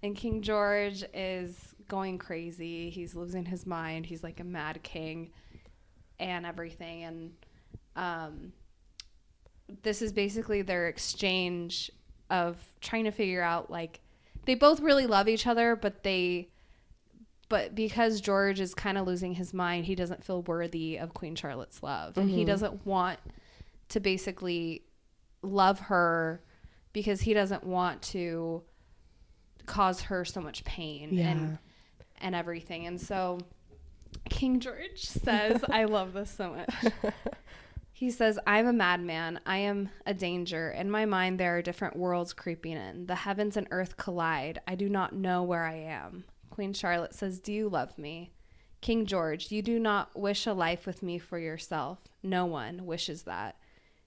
And King George is going crazy. He's losing his mind. He's like a mad king and everything. And this is basically their exchange of trying to figure out, like, they both really love each other, but because George is kind of losing his mind, he doesn't feel worthy of Queen Charlotte's love. And he doesn't want to basically love her because he doesn't want to cause her so much pain and everything. And so King George says, I love this so much. He says, I'm a madman. I am a danger. In my mind, there are different worlds creeping in. The heavens and earth collide. I do not know where I am. Queen Charlotte says, do you love me? King George, you do not wish a life with me for yourself. No one wishes that.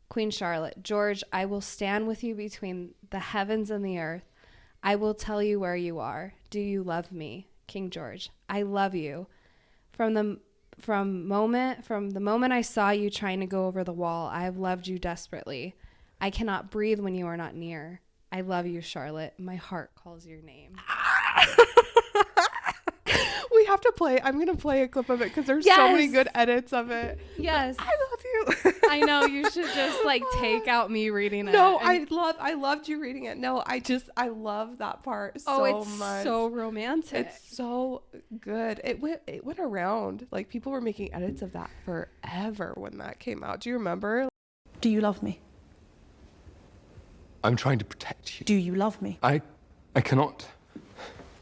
Queen Charlotte, George, I will stand with you between the heavens and the earth. I will tell you where you are. Do you love me? King George, I love you. From the moment I saw you trying to go over the wall, I have loved you desperately. I cannot breathe when you are not near. I love you, Charlotte. My heart calls your name. We have to play. I'm going to play a clip of it because there's so many good edits of it. Yes. I love you. I know. You should just like take out me reading it. No, I loved you reading it. No, I love that part so much. It's so romantic. It's so good. It went around. Like, people were making edits of that forever when that came out. Do you remember? Do you love me? I'm trying to protect you. Do you love me? I cannot.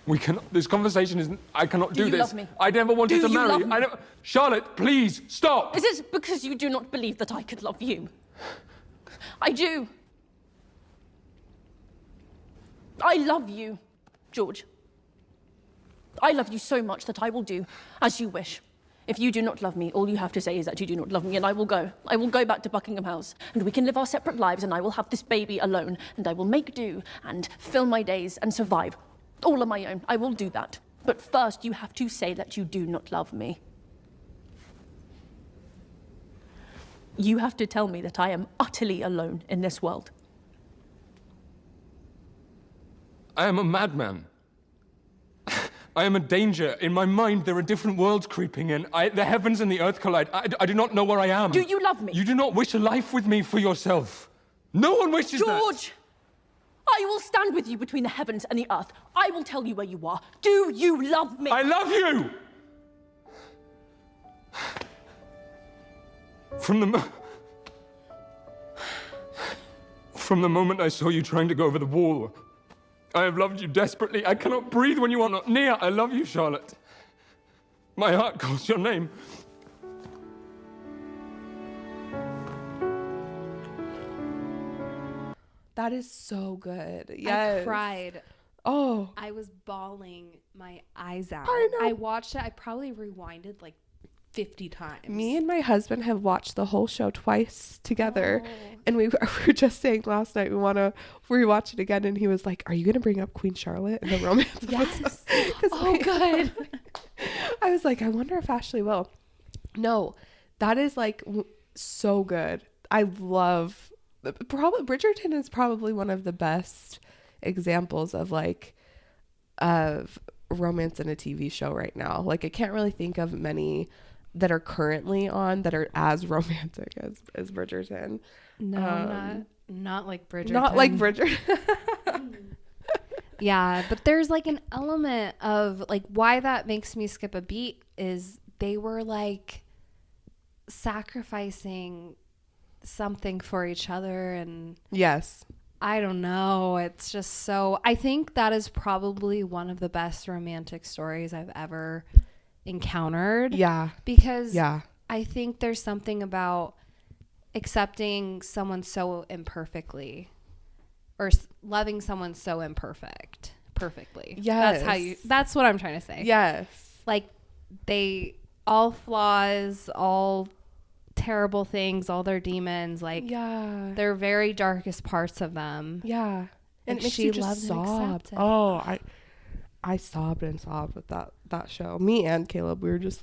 We cannot. This conversation isn't. I cannot do you this. Love me? I never wanted Do to you marry. love me? I don't. Charlotte, please stop. Is it because you do not believe that I could love you? I do. I love you, George. I love you so much that I will do as you wish. If you do not love me, all you have to say is that you do not love me, and I will go. I will go back to Buckingham House, and we can live our separate lives, and I will have this baby alone, and I will make do and fill my days and survive all on my own. I will do that. But first, you have to say that you do not love me. You have to tell me that I am utterly alone in this world. I am a madman. I am a danger. In my mind, there are different worlds creeping in. The heavens and the earth collide. I do not know where I am. Do you love me? You do not wish a life with me for yourself. No one wishes that. George! I will stand with you between the heavens and the earth. I will tell you where you are. Do you love me? I love you! From the moment I saw you trying to go over the wall, I have loved you desperately. I cannot breathe when you are not near. I love you, Charlotte. My heart calls your name. That is so good. Yes. I cried. Oh. I was bawling my eyes out. I know. I watched it. I probably rewinded like 50 times. Me and my husband have watched the whole show twice together. And we were just saying last night we want to rewatch it again. And he was like, are you going to bring up Queen Charlotte and the romance? Yes. Oh, good. I was like, I wonder if Ashley will. No, that is like so good. I love... Probably Bridgerton is probably one of the best examples of romance in a TV show right now. Like, I can't really think of many that are currently on that are as romantic as Bridgerton. No, not like Bridgerton. Not like Bridgerton. Yeah, but there's like an element of like why that makes me skip a beat is they were like sacrificing something for each other, and Yes. I don't know, it's just so I think that is probably one of the best romantic stories I've ever encountered. Yeah. Because Yeah. I think there's something about accepting someone so imperfectly, or loving someone so perfectly. Yes. That's what I'm trying to say. Yes. Like, they all flaws, all terrible things, all their demons, like, their very darkest parts of them. Yeah. And Like, it makes she you just loves and sob. accepts it. Oh, I sobbed and sobbed with that show. Me and Caleb, we were just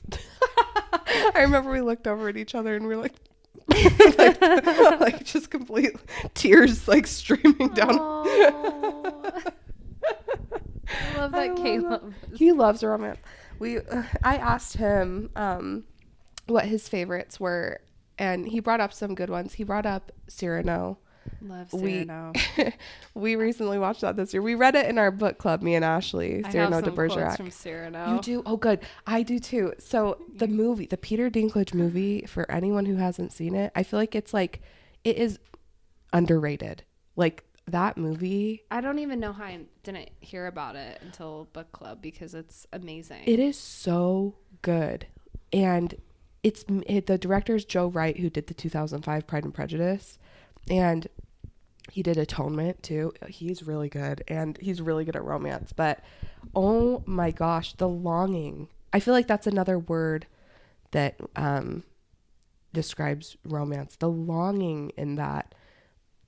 I remember we looked over at each other and we were like like just complete tears like streaming down. I love that Caleb. He loves romance. I asked him what his favorites were, and he brought up some good ones. He brought up Cyrano. Love Cyrano. We recently watched that this year. We read it in our book club, me and Ashley. Cyrano de Bergerac. From Cyrano. You do? Oh, good. I do too. So the movie, the Peter Dinklage movie, for anyone who hasn't seen it, I feel like it is underrated. Like, that movie. I don't even know how I didn't hear about it until book club, because it's amazing. It is so good. And the director is Joe Wright, who did the 2005 Pride and Prejudice. And he did Atonement too. He's really good, and he's really good at romance. But oh my gosh, the longing. I feel like that's another word that describes romance. The longing in that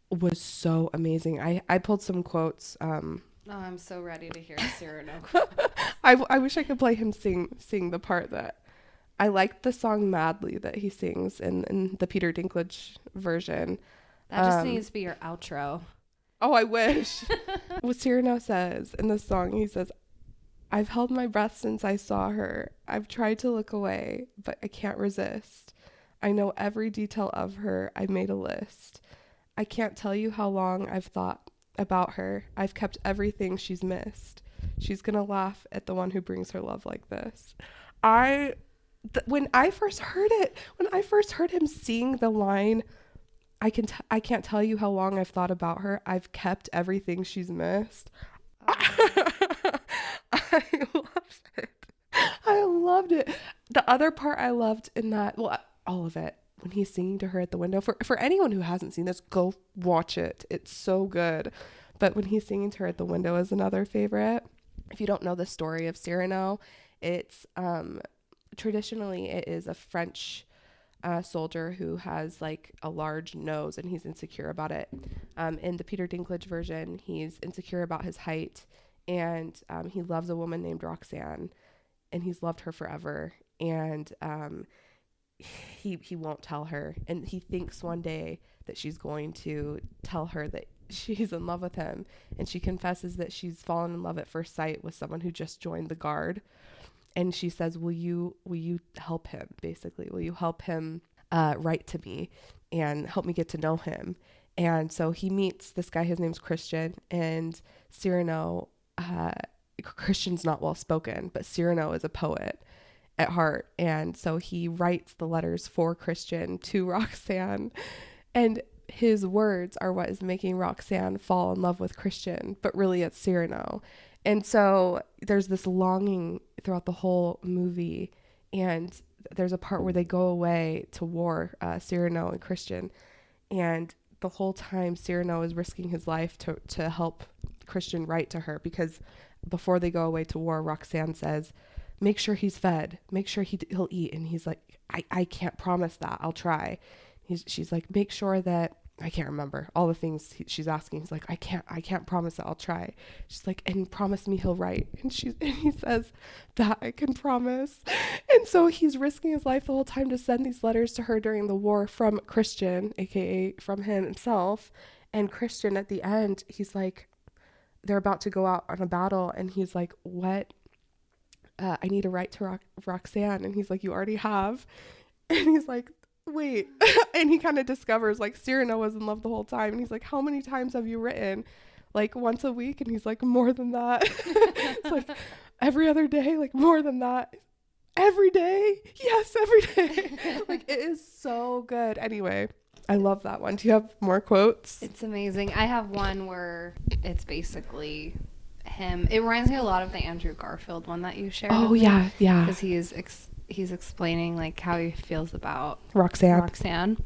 was so amazing. I pulled some quotes. Oh, I'm so ready to hear Cyrano. I wish I could play him sing the part that I liked the song Madly that he sings in the Peter Dinklage version. That just needs to be your outro. Oh, I wish. What Cyrano says in the song, he says, "I've held my breath since I saw her. I've tried to look away, but I can't resist. I know every detail of her. I made a list. I can't tell you how long I've thought about her. I've kept everything she's missed. She's gonna laugh at the one who brings her love like this." When I first heard him sing the line, I can't tell you how long I've thought about her. I've kept everything she's missed. I loved it. I loved it. The other part I loved in that, well, all of it, when he's singing to her at the window. For anyone who hasn't seen this, go watch it. It's so good. But when he's singing to her at the window is another favorite. If you don't know the story of Cyrano, it's traditionally it is a French soldier who has like a large nose and he's insecure about it. In the Peter Dinklage version, he's insecure about his height, and he loves a woman named Roxanne, and he's loved her forever. And he won't tell her, and he thinks one day that she's going to tell her that she's in love with him, and she confesses that she's fallen in love at first sight with someone who just joined the guard. And she says, will you help him? Basically, will you help him write to me and help me get to know him? And so he meets this guy. His name's Christian, and Cyrano. Christian's not well spoken, but Cyrano is a poet at heart, and so he writes the letters for Christian to Roxanne, and his words are what is making Roxanne fall in love with Christian, but really it's Cyrano. And so there's this longing throughout the whole movie, and there's a part where they go away to war, Cyrano and Christian, and the whole time Cyrano is risking his life to help Christian write to her, because before they go away to war, Roxanne says, make sure he's fed, make sure he'll eat. And he's like, I can't promise that, I'll try. She's like, make sure that, I can't remember all the things she's asking. He's like, I can't promise that, I'll try. She's like, and promise me he'll write. And he says, that I can promise. And so he's risking his life the whole time to send these letters to her during the war from Christian, aka from him himself. And Christian at the end, he's like, they're about to go out on a battle, and he's like, what? I need to write to Roxanne. And he's like, you already have. And he's like, wait. And he kind of discovers like Cyrano was in love the whole time, and he's like, how many times have you written? Like once a week? And he's like, more than that. It's like every other day, like more than that. Every day? Yes, every day. Like it is so good. Anyway, I love that one. Do you have more quotes? It's amazing. I have one where it's basically him. It reminds me a lot of the Andrew Garfield one that you shared. Oh yeah, yeah. Because he's explaining like how he feels about Roxanne.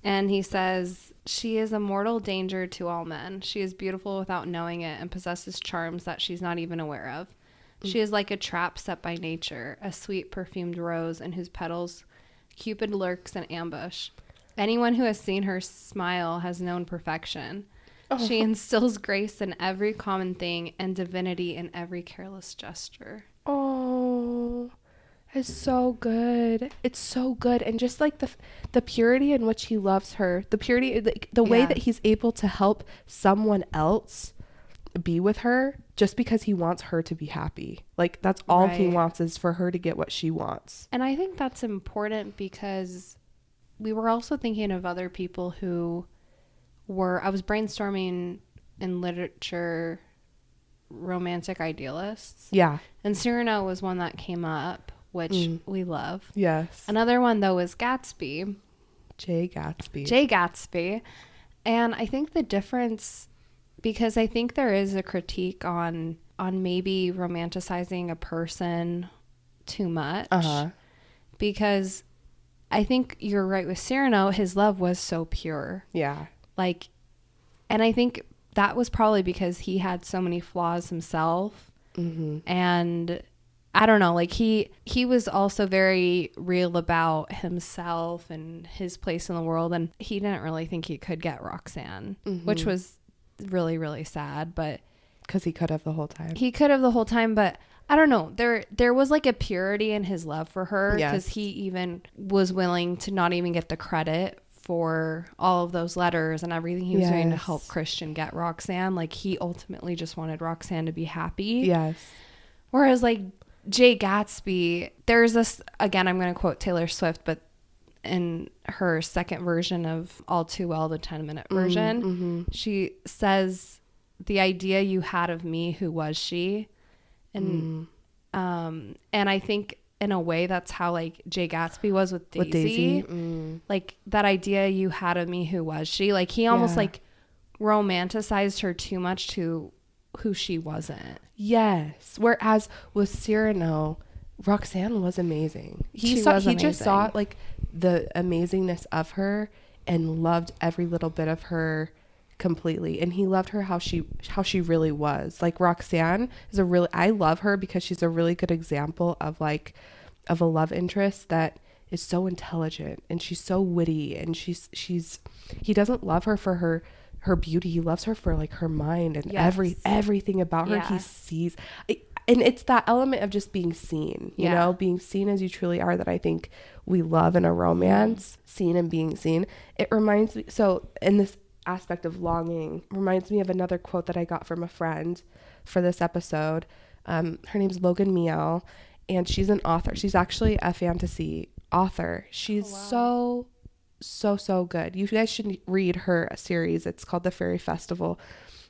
And he says, she is a mortal danger to all men. She is beautiful without knowing it and possesses charms that she's not even aware of. She is like a trap set by nature, a sweet perfumed rose in whose petals Cupid lurks in ambush. Anyone who has seen her smile has known perfection. She instills grace in every common thing and divinity in every careless gesture. Oh, it's so good. It's so good. And just like the purity in which he loves her, the purity, the way that he's able to help someone else be with her just because he wants her to be happy. Like, that's all he wants, is for her to get what she wants. And I think that's important because we were also thinking of other people who were, I was brainstorming in literature, romantic idealists. Yeah. And Cyrano was one that came up, which we love. Yes. Another one, though, is Gatsby. Jay Gatsby. Jay Gatsby. And I think the difference, because I think there is a critique on maybe romanticizing a person too much. Because I think you're right with Cyrano, his love was so pure. Yeah. Like, and I think that was probably because he had so many flaws himself. And I don't know, like he was also very real about himself and his place in the world. And he didn't really think he could get Roxanne, which was really, really sad. But because he could have the whole time. He could have the whole time, but I don't know. There was like a purity in his love for her, because he even was willing to not even get the credit for all of those letters and everything he was doing to help Christian get Roxanne. Like, he ultimately just wanted Roxanne to be happy. Yes. Whereas like Jay Gatsby, there's this, again, I'm going to quote Taylor Swift, but in her second version of All Too Well, the 10-minute version, she says, the idea you had of me, who was she? And and I think in a way that's how like Jay Gatsby was with Daisy. Like, that idea you had of me, who was she? Like, he almost like romanticized her too much to who she wasn't. Yes. Whereas with Cyrano, Roxanne was amazing. He just saw like the amazingness of her and loved every little bit of her completely, and he loved her how she really was. Like, Roxanne is I love her because she's a really good example of a love interest that is so intelligent, and she's so witty, and he doesn't love her for her beauty. He loves her for like her mind and everything about her. He sees, and it's that element of just being seen, you know, being seen as you truly are, that I think we love in a romance. Seen and being seen. It reminds me, so in this aspect of longing, reminds me of another quote that I got from a friend for this episode. Her name's Logan Miel, and she's an author. She's actually a fantasy author. She's so good. You guys should read her series. It's called The Fairy Festival.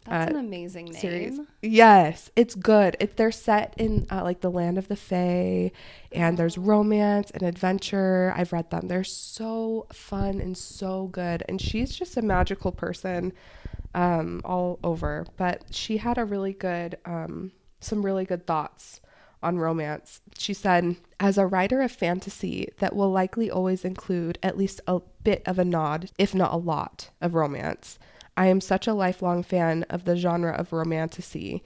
That's an amazing name. Series. Yes, it's good. They're set in like the land of the Fae, and there's romance and adventure. I've read them. They're so fun and so good. And she's just a magical person all over. But she had a really good, some really good thoughts on romance. She said, as a writer of fantasy that will likely always include at least a bit of a nod, if not a lot, of romance, I am such a lifelong fan of the genre of romantasy.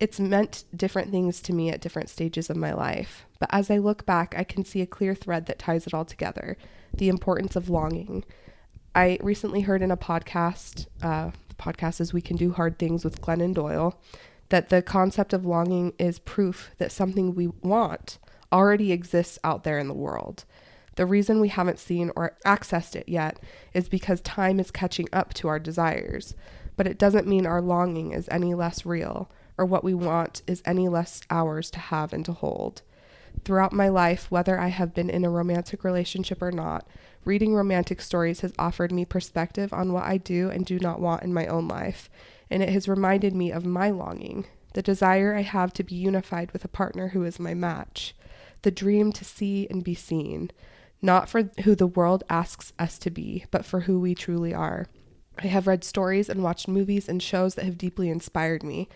It's meant different things to me at different stages of my life. But as I look back, I can see a clear thread that ties it all together: the importance of longing. I recently heard in a podcast, the podcast is We Can Do Hard Things with Glennon Doyle, that the concept of longing is proof that something we want already exists out there in the world. The reason we haven't seen or accessed it yet is because time is catching up to our desires, but it doesn't mean our longing is any less real, or what we want is any less ours to have and to hold. Throughout my life, whether I have been in a romantic relationship or not, reading romantic stories has offered me perspective on what I do and do not want in my own life, and it has reminded me of my longing, the desire I have to be unified with a partner who is my match, the dream to see and be seen, not for who the world asks us to be, but for who we truly are. I have read stories and watched movies and shows that have deeply inspired me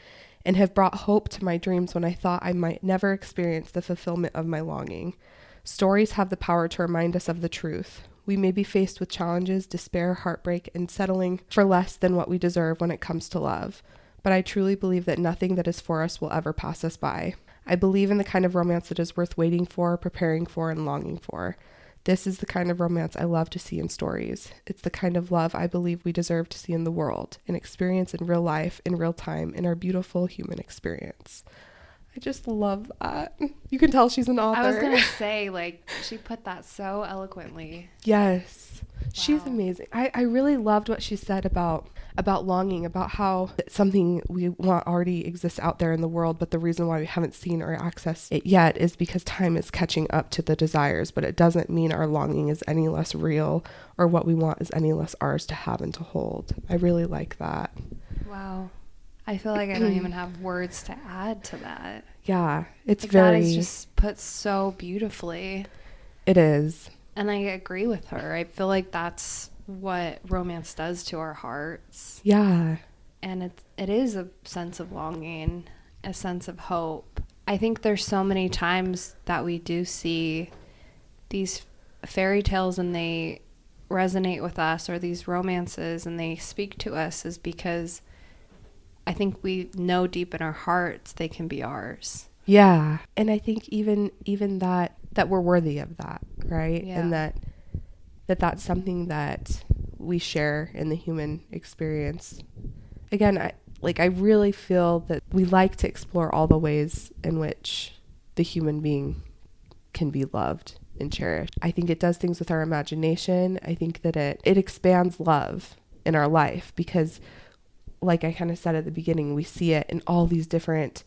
and have brought hope to my dreams when I thought I might never experience the fulfillment of my longing. Stories have the power to remind us of the truth. We may be faced with challenges, despair, heartbreak, and settling for less than what we deserve when it comes to love. But I truly believe that nothing that is for us will ever pass us by. I believe in the kind of romance that is worth waiting for, preparing for, and longing for. This is the kind of romance I love to see in stories. It's the kind of love I believe we deserve to see in the world, and experience in real life, in real time, in our beautiful human experience. I just love that. You can tell she's an author. I was going to say, like, she put that so eloquently. Yes. Wow. She's amazing. I really loved what she said about longing, about how something we want already exists out there in the world, but the reason why we haven't seen or accessed it yet is because time is catching up to the desires, but it doesn't mean our longing is any less real or what we want is any less ours to have and to hold. I really like that. Wow. I feel like I don't even have words to add to that. Yeah, it's like very... That is just put so beautifully. It is. And I agree with her. I feel like that's what romance does to our hearts. Yeah. And it is a sense of longing, a sense of hope. I think there's so many times that we do see these fairy tales and they resonate with us, or these romances and they speak to us, is because I think we know deep in our hearts they can be ours. Yeah. And I think even that we're worthy of that, right? Yeah. And that's something that we share in the human experience. Again, I really feel that we like to explore all the ways in which the human being can be loved and cherished. I think it does things with our imagination. I think that it expands love in our life because, like I kind of said at the beginning, we see it in all these different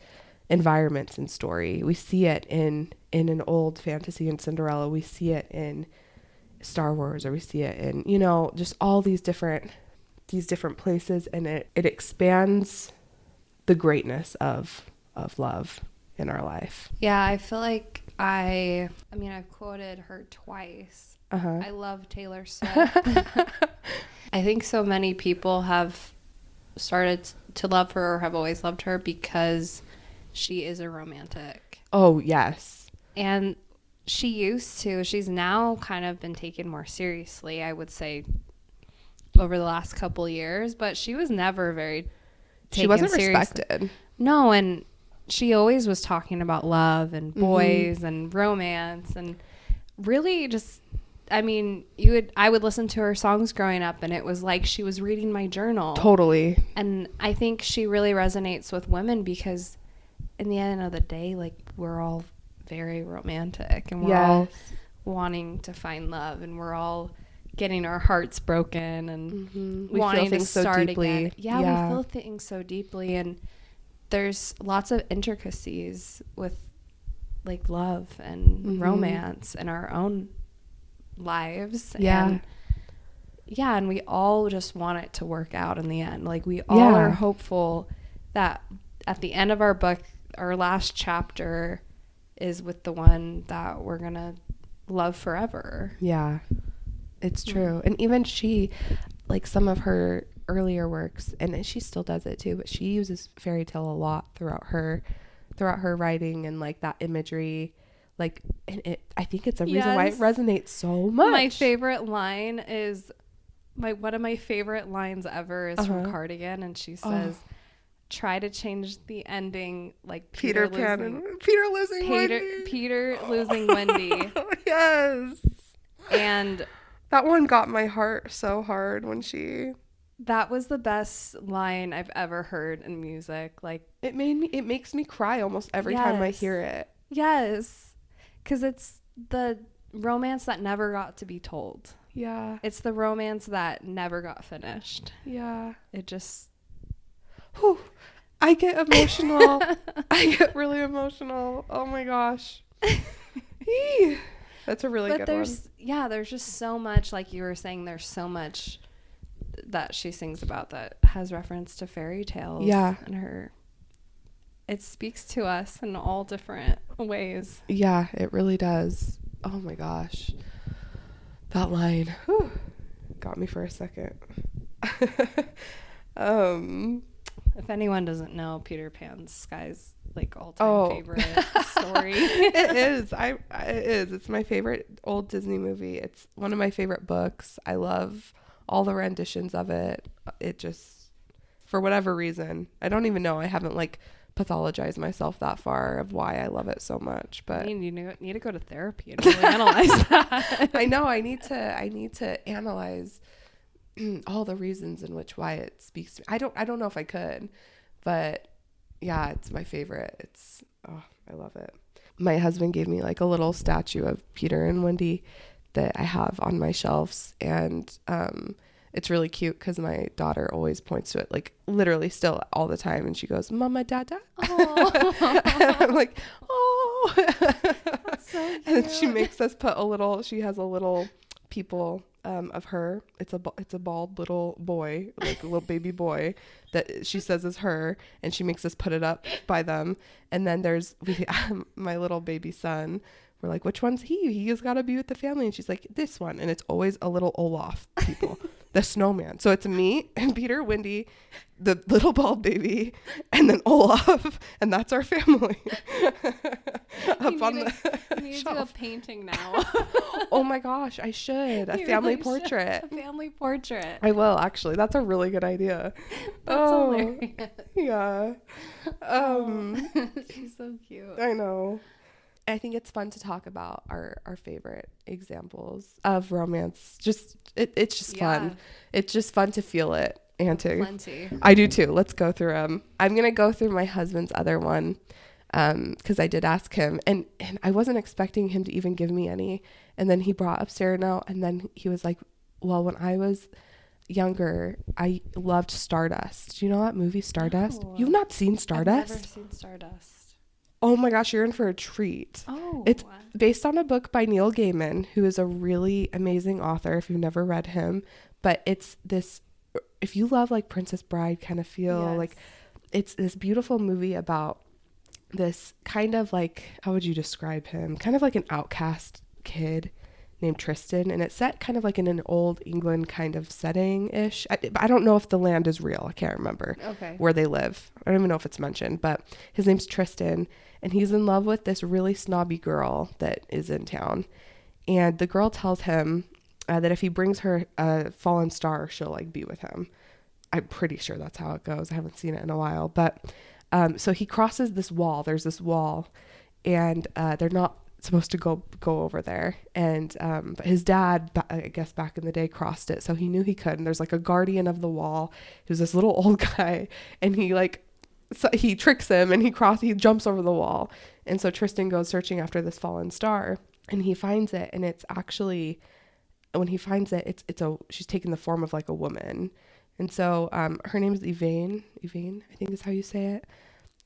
environments in story. We see it in an old fantasy in Cinderella. We see it in Star Wars, or we see it in, just all these different places, and it expands the greatness of love in our life. Yeah, I feel like I've quoted her twice. I love Taylor Swift. I think so many people have started to love her or have always loved her because she is a romantic. Oh, yes. And she's now kind of been taken more seriously, I would say, over the last couple years, but she was never very taken She wasn't seriously. respected. No, and she always was talking about love and boys and romance, and really just, I would listen to her songs growing up and it was like she was reading my journal. Totally. And I think she really resonates with women because in the end of the day, like, we're all very romantic and we're all wanting to find love, and we're all getting our hearts broken and we wanting feel things to start so deeply. again. Yeah, we feel things so deeply, and there's lots of intricacies with like love and romance in our own lives. And we all just want it to work out in the end. Like, we all are hopeful that at the end of our book, our last chapter is with the one that we're gonna love forever. Yeah, it's true. And even she, like, some of her earlier works, and she still does it too, but she uses fairy tale a lot throughout her writing, and like that imagery, like, and I think it's a reason why it resonates so much. My favorite line is one of my favorite lines ever is from Cardigan, and she says, try to change the ending like Peter losing Wendy. Yes. And that one got my heart so hard when that was the best line I've ever heard in music. Like, it makes me cry almost every time I hear it. Yes. 'Cause it's the romance that never got to be told. Yeah. It's the romance that never got finished. Yeah. It just... Whew. I get emotional. I get really emotional. Oh my gosh. That's a really good one. Yeah, there's just so much, like you were saying, there's so much that she sings about that has reference to fairy tales. Yeah. And it speaks to us in all different ways. Yeah, it really does. Oh my gosh. That line got me for a second. If anyone doesn't know, Peter Pan's Skye's like all-time favorite story. It is. It is. It's my favorite old Disney movie. It's one of my favorite books. I love all the renditions of it. It just, for whatever reason, I don't even know. I haven't like pathologized myself that far of why I love it so much. But you need to go to therapy and really analyze that. I know. I need to analyze all the reasons in which why it speaks to me. I don't know if I could, but yeah, it's my favorite. I love it. My husband gave me like a little statue of Peter and Wendy that I have on my shelves, and it's really cute because my daughter always points to it, like literally still all the time, and she goes, "Mama, Dada." And I'm like, "Oh." That's so cute. And she makes us put she has a little people of her. It's a bald little boy, like a little baby boy that she says is her, and she makes us put it up by them. And then there's my little baby son. We're like, which one's he? He has got to be with the family. And she's like, this one. And it's always a little Olaf people, the snowman. So it's me and Peter, Wendy, the little bald baby, and then Olaf, and that's our family. You need to do a painting now. Oh my gosh, I should. A family portrait. A family portrait. I will, actually. That's a really good idea. That's hilarious. Yeah. She's so cute. I know. I think it's fun to talk about our favorite examples of romance. It's just fun. It's just fun to feel it and to. Plenty. I do too. Let's go through them. I'm gonna go through my husband's other one, because I did ask him, and I wasn't expecting him to even give me any. And then he brought up Cyrano, and then he was like, "Well, when I was younger, I loved Stardust. Do you know that movie Stardust? No. You've not seen Stardust? I've never seen Stardust. Oh my gosh, you're in for a treat. Oh. It's based on a book by Neil Gaiman, who is a really amazing author if you've never read him. But it's this, if you love like Princess Bride kind of feel, like it's this beautiful movie about this kind of like, how would you describe him? Kind of like an outcast kid named Tristan, and it's set kind of like in an old England kind of setting-ish. I don't know if the land is real. I can't remember where they live. I don't even know if it's mentioned, but his name's Tristan, and he's in love with this really snobby girl that is in town. And the girl tells him that if he brings her a fallen star, she'll like be with him. I'm pretty sure that's how it goes. I haven't seen it in a while, but so he crosses this wall. There's this wall, and they're not supposed to go over there, and but his dad, I guess back in the day, crossed it, so he knew he could. And there's like a guardian of the wall who's this little old guy, and he tricks him, and he jumps over the wall. And so Tristan goes searching after this fallen star, and he finds it, and it's actually, when he finds it, she's taken the form of like a woman. And so her name is Yvain, I think is how you say it.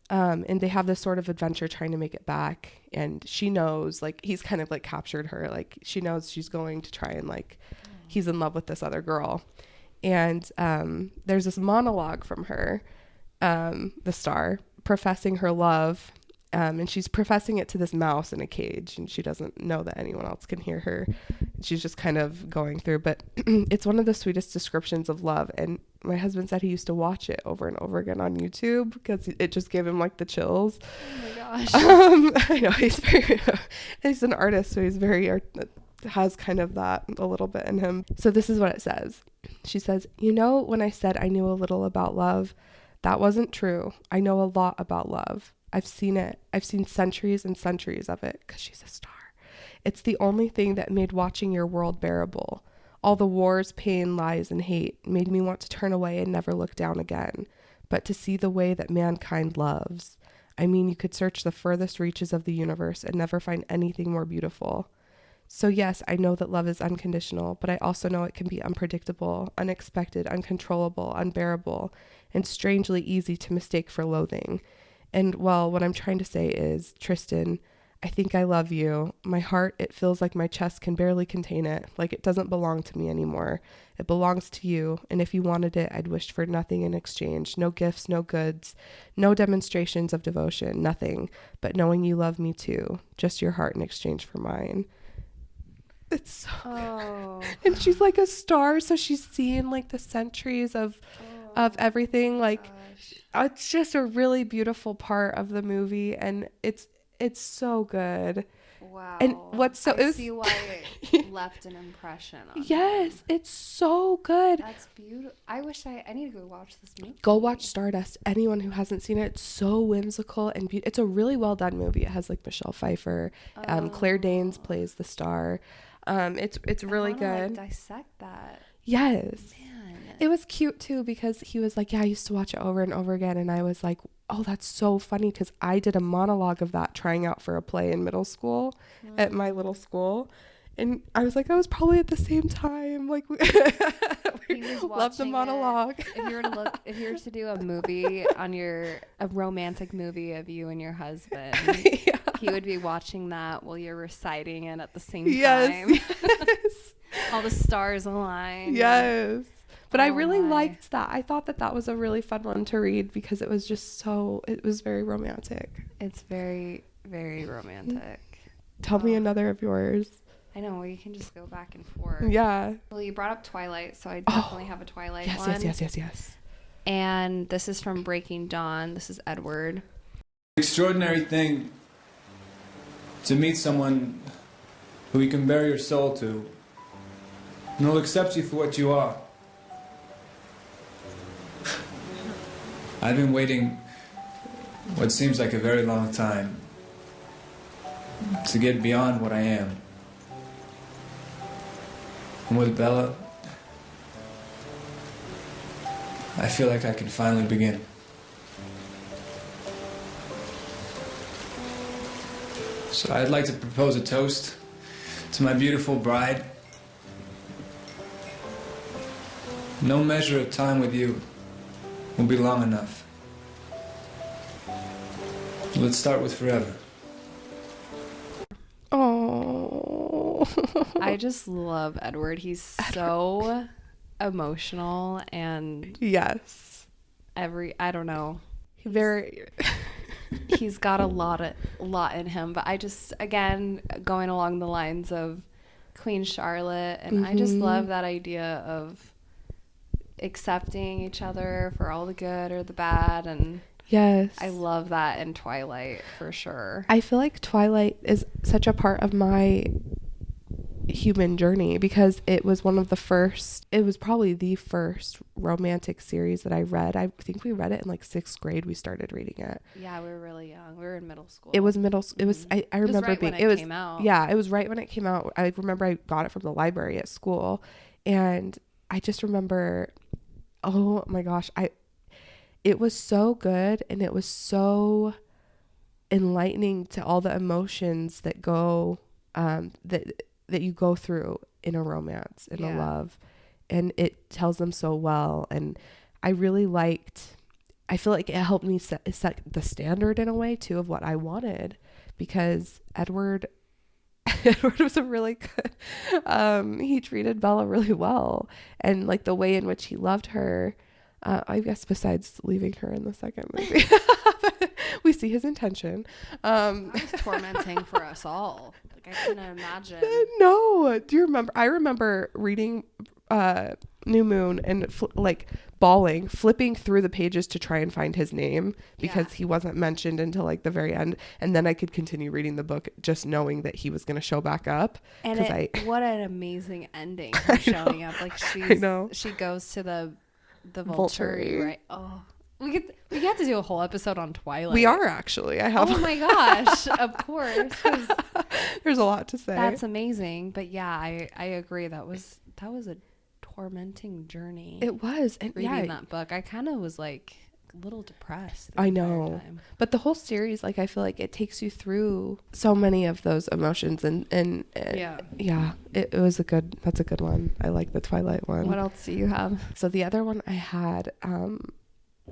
And they have this sort of adventure trying to make it back, and she knows, like, he's kind of like captured her, like she knows she's going to try and like he's in love with this other girl. And there's this monologue from her, the star, professing her love, and she's professing it to this mouse in a cage, and she doesn't know that anyone else can hear her. She's just kind of going through, but it's one of the sweetest descriptions of love. And my husband said he used to watch it over and over again on YouTube because it just gave him like the chills. Oh my gosh. I know he's an artist, so he's has kind of that a little bit in him. So this is what it says. She says, when I said I knew a little about love, that wasn't true. I know a lot about love. I've seen it. I've seen centuries and centuries of it, because she's a star. It's the only thing that made watching your world bearable. All the wars, pain, lies, and hate made me want to turn away and never look down again, but to see the way that mankind loves. I mean, you could search the furthest reaches of the universe and never find anything more beautiful. So yes, I know that love is unconditional, but I also know it can be unpredictable, unexpected, uncontrollable, unbearable, and strangely easy to mistake for loathing. And well, what I'm trying to say is, Tristan, I think I love you. My heart, it feels like my chest can barely contain it, like it doesn't belong to me anymore. It belongs to you, and if you wanted it, I'd wish for nothing in exchange. No gifts, no goods, no demonstrations of devotion, nothing, but knowing you love me too. Just your heart in exchange for mine. It's so good. And she's like a star, so she's seeing like the centuries of of everything. Like, it's just a really beautiful part of the movie, and it's so good. Wow. And what's so I see why it left an impression on yes, me. it's so good. That's beautiful. I wish I need to go watch this movie. Go watch Stardust. Anyone who hasn't seen it, it's so whimsical and it's a really well done movie. It has like Michelle Pfeiffer, Claire Danes plays the star. It's really good. Like, dissect that. Yes. Man. It was cute too because he was like, yeah, I used to watch it over and over again, and I was like, oh, that's so funny, because I did a monologue of that trying out for a play in middle school at my little school, and I was like, I was probably at the same time, like we loved the monologue. If you were to do a movie a romantic movie of you and your husband, yeah. he would be watching that while you're reciting it at the same yes. time. Yes. All the stars align. Yes. But I really my. liked that. I thought that was a really fun one to read because it was just it was very romantic. It's very, very romantic. Tell me another of yours. I know, we can just go back and forth. Yeah. Well, you brought up Twilight, so I definitely have a Twilight yes, one. Yes. And this is from Breaking Dawn. This is Edward. Extraordinary thing to meet someone who you can bare your soul to, and will accept you for what you are. I've been waiting what seems like a very long time to get beyond what I am. And with Bella, I feel like I can finally begin. So I'd like to propose a toast to my beautiful bride. No measure of time with you will be long enough. Let's start with forever. Oh. I just love Edward. He's so emotional and yes. I don't know. Very He's got a lot in him, but I just, again, going along the lines of Queen Charlotte, and I just love that idea of accepting each other for all the good or the bad, and yes, I love that in Twilight for sure. I feel like Twilight is such a part of my human journey because it was probably the first romantic series that I read. I think we read it in like 6th grade. We started reading it. Yeah, we were really young. We were in middle school. It was it was I remember it was right when it came out. Yeah, it was right when it came out. I remember I got it from the library at school, and I just remember, oh my gosh, it was so good, and it was so enlightening to all the emotions that go that you go through in a romance, in a love, and it tells them so well. And I feel like it helped me set the standard in a way too of what I wanted, because Edward was a really good, he treated Bella really well, and like the way in which he loved her, I guess besides leaving her in the second movie. We see his intention. That was tormenting for us all. Like, I couldn't imagine. No. Do you remember? I remember reading New Moon and bawling, flipping through the pages to try and find his name because he wasn't mentioned until like the very end. And then I could continue reading the book just knowing that he was going to show back up. And what an amazing ending for showing up. Like she goes to the Volturi, right? Oh. We have to do a whole episode on Twilight. We are actually. I have. Oh my gosh! Of course, there's a lot to say. That's amazing. But yeah, I agree. That was a tormenting journey. It was, and reading that book, I kind of was like a little depressed. I know, but the whole series, like, I feel like it takes you through so many of those emotions, and it was that's a good one. I like the Twilight one. What else do you have? So the other one I had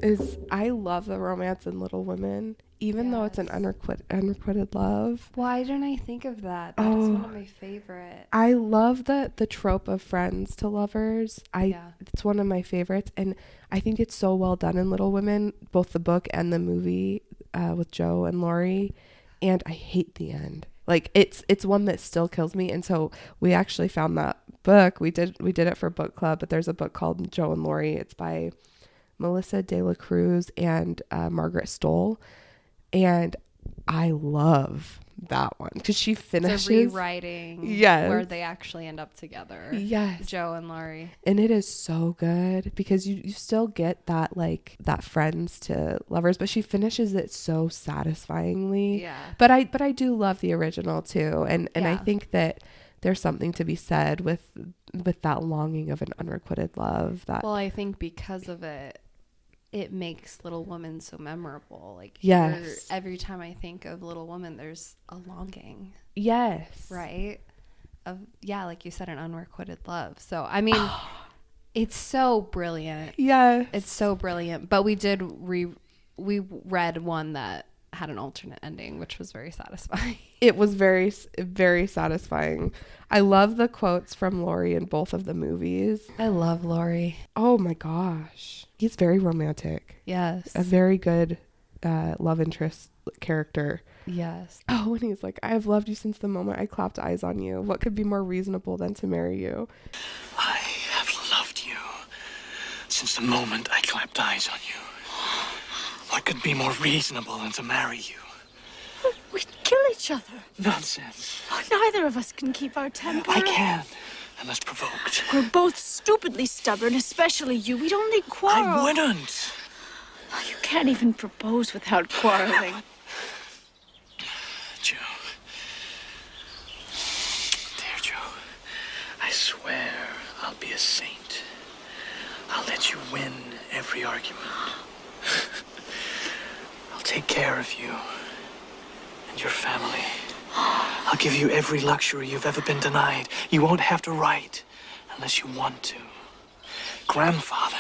is I love the romance in Little Women, even though it's an unrequited love. Why didn't I think of that? That is one of my favorite. I love the trope of friends to lovers. It's one of my favorites, and I think it's so well done in Little Women, both the book and the movie with Joe and Laurie. And I hate the end. Like, it's one that still kills me. And so we actually found that book. We did it for book club, but there's a book called Joe and Laurie. It's by Melissa De La Cruz and Margaret Stoll. And I love that one because she finishes. It's a rewriting where they actually end up together. Yes. Joe and Laurie. And it is so good because you still get that like that friends to lovers, but she finishes it so satisfyingly. Yeah. But I do love the original too. And I Yeah. think that there's something to be said with that longing of an unrequited love. That Well, I think because of it, it makes Little Women so memorable. Like, yes, every time I think of Little Women, there's a longing, yes, right? Of, yeah, like you said, an unrequited love. So, I mean, it's so brilliant. yes, It's so brilliant. But we read one that had an alternate ending, which was very satisfying. It was very, very satisfying. I love the quotes from Laurie in both of the movies. I love Laurie. Oh my gosh. He's very romantic. Yes. A very good love interest character. Yes. Oh, and he's like, I have loved you since the moment I clapped eyes on you. What could be more reasonable than to marry you? I have loved you since the moment I clapped eyes on you. What could be more reasonable than to marry you? We'd kill each other. Nonsense. Oh, neither of us can keep our temper. I can, unless provoked. We're both stupidly stubborn, especially you. We'd only quarrel. I wouldn't. Oh, you can't even propose without quarreling. Joe. Dear Joe, I swear I'll be a saint. I'll let you win every argument. I'll take care of you and your family. I'll give you every luxury you've ever been denied. You won't have to write unless you want to. Grandfather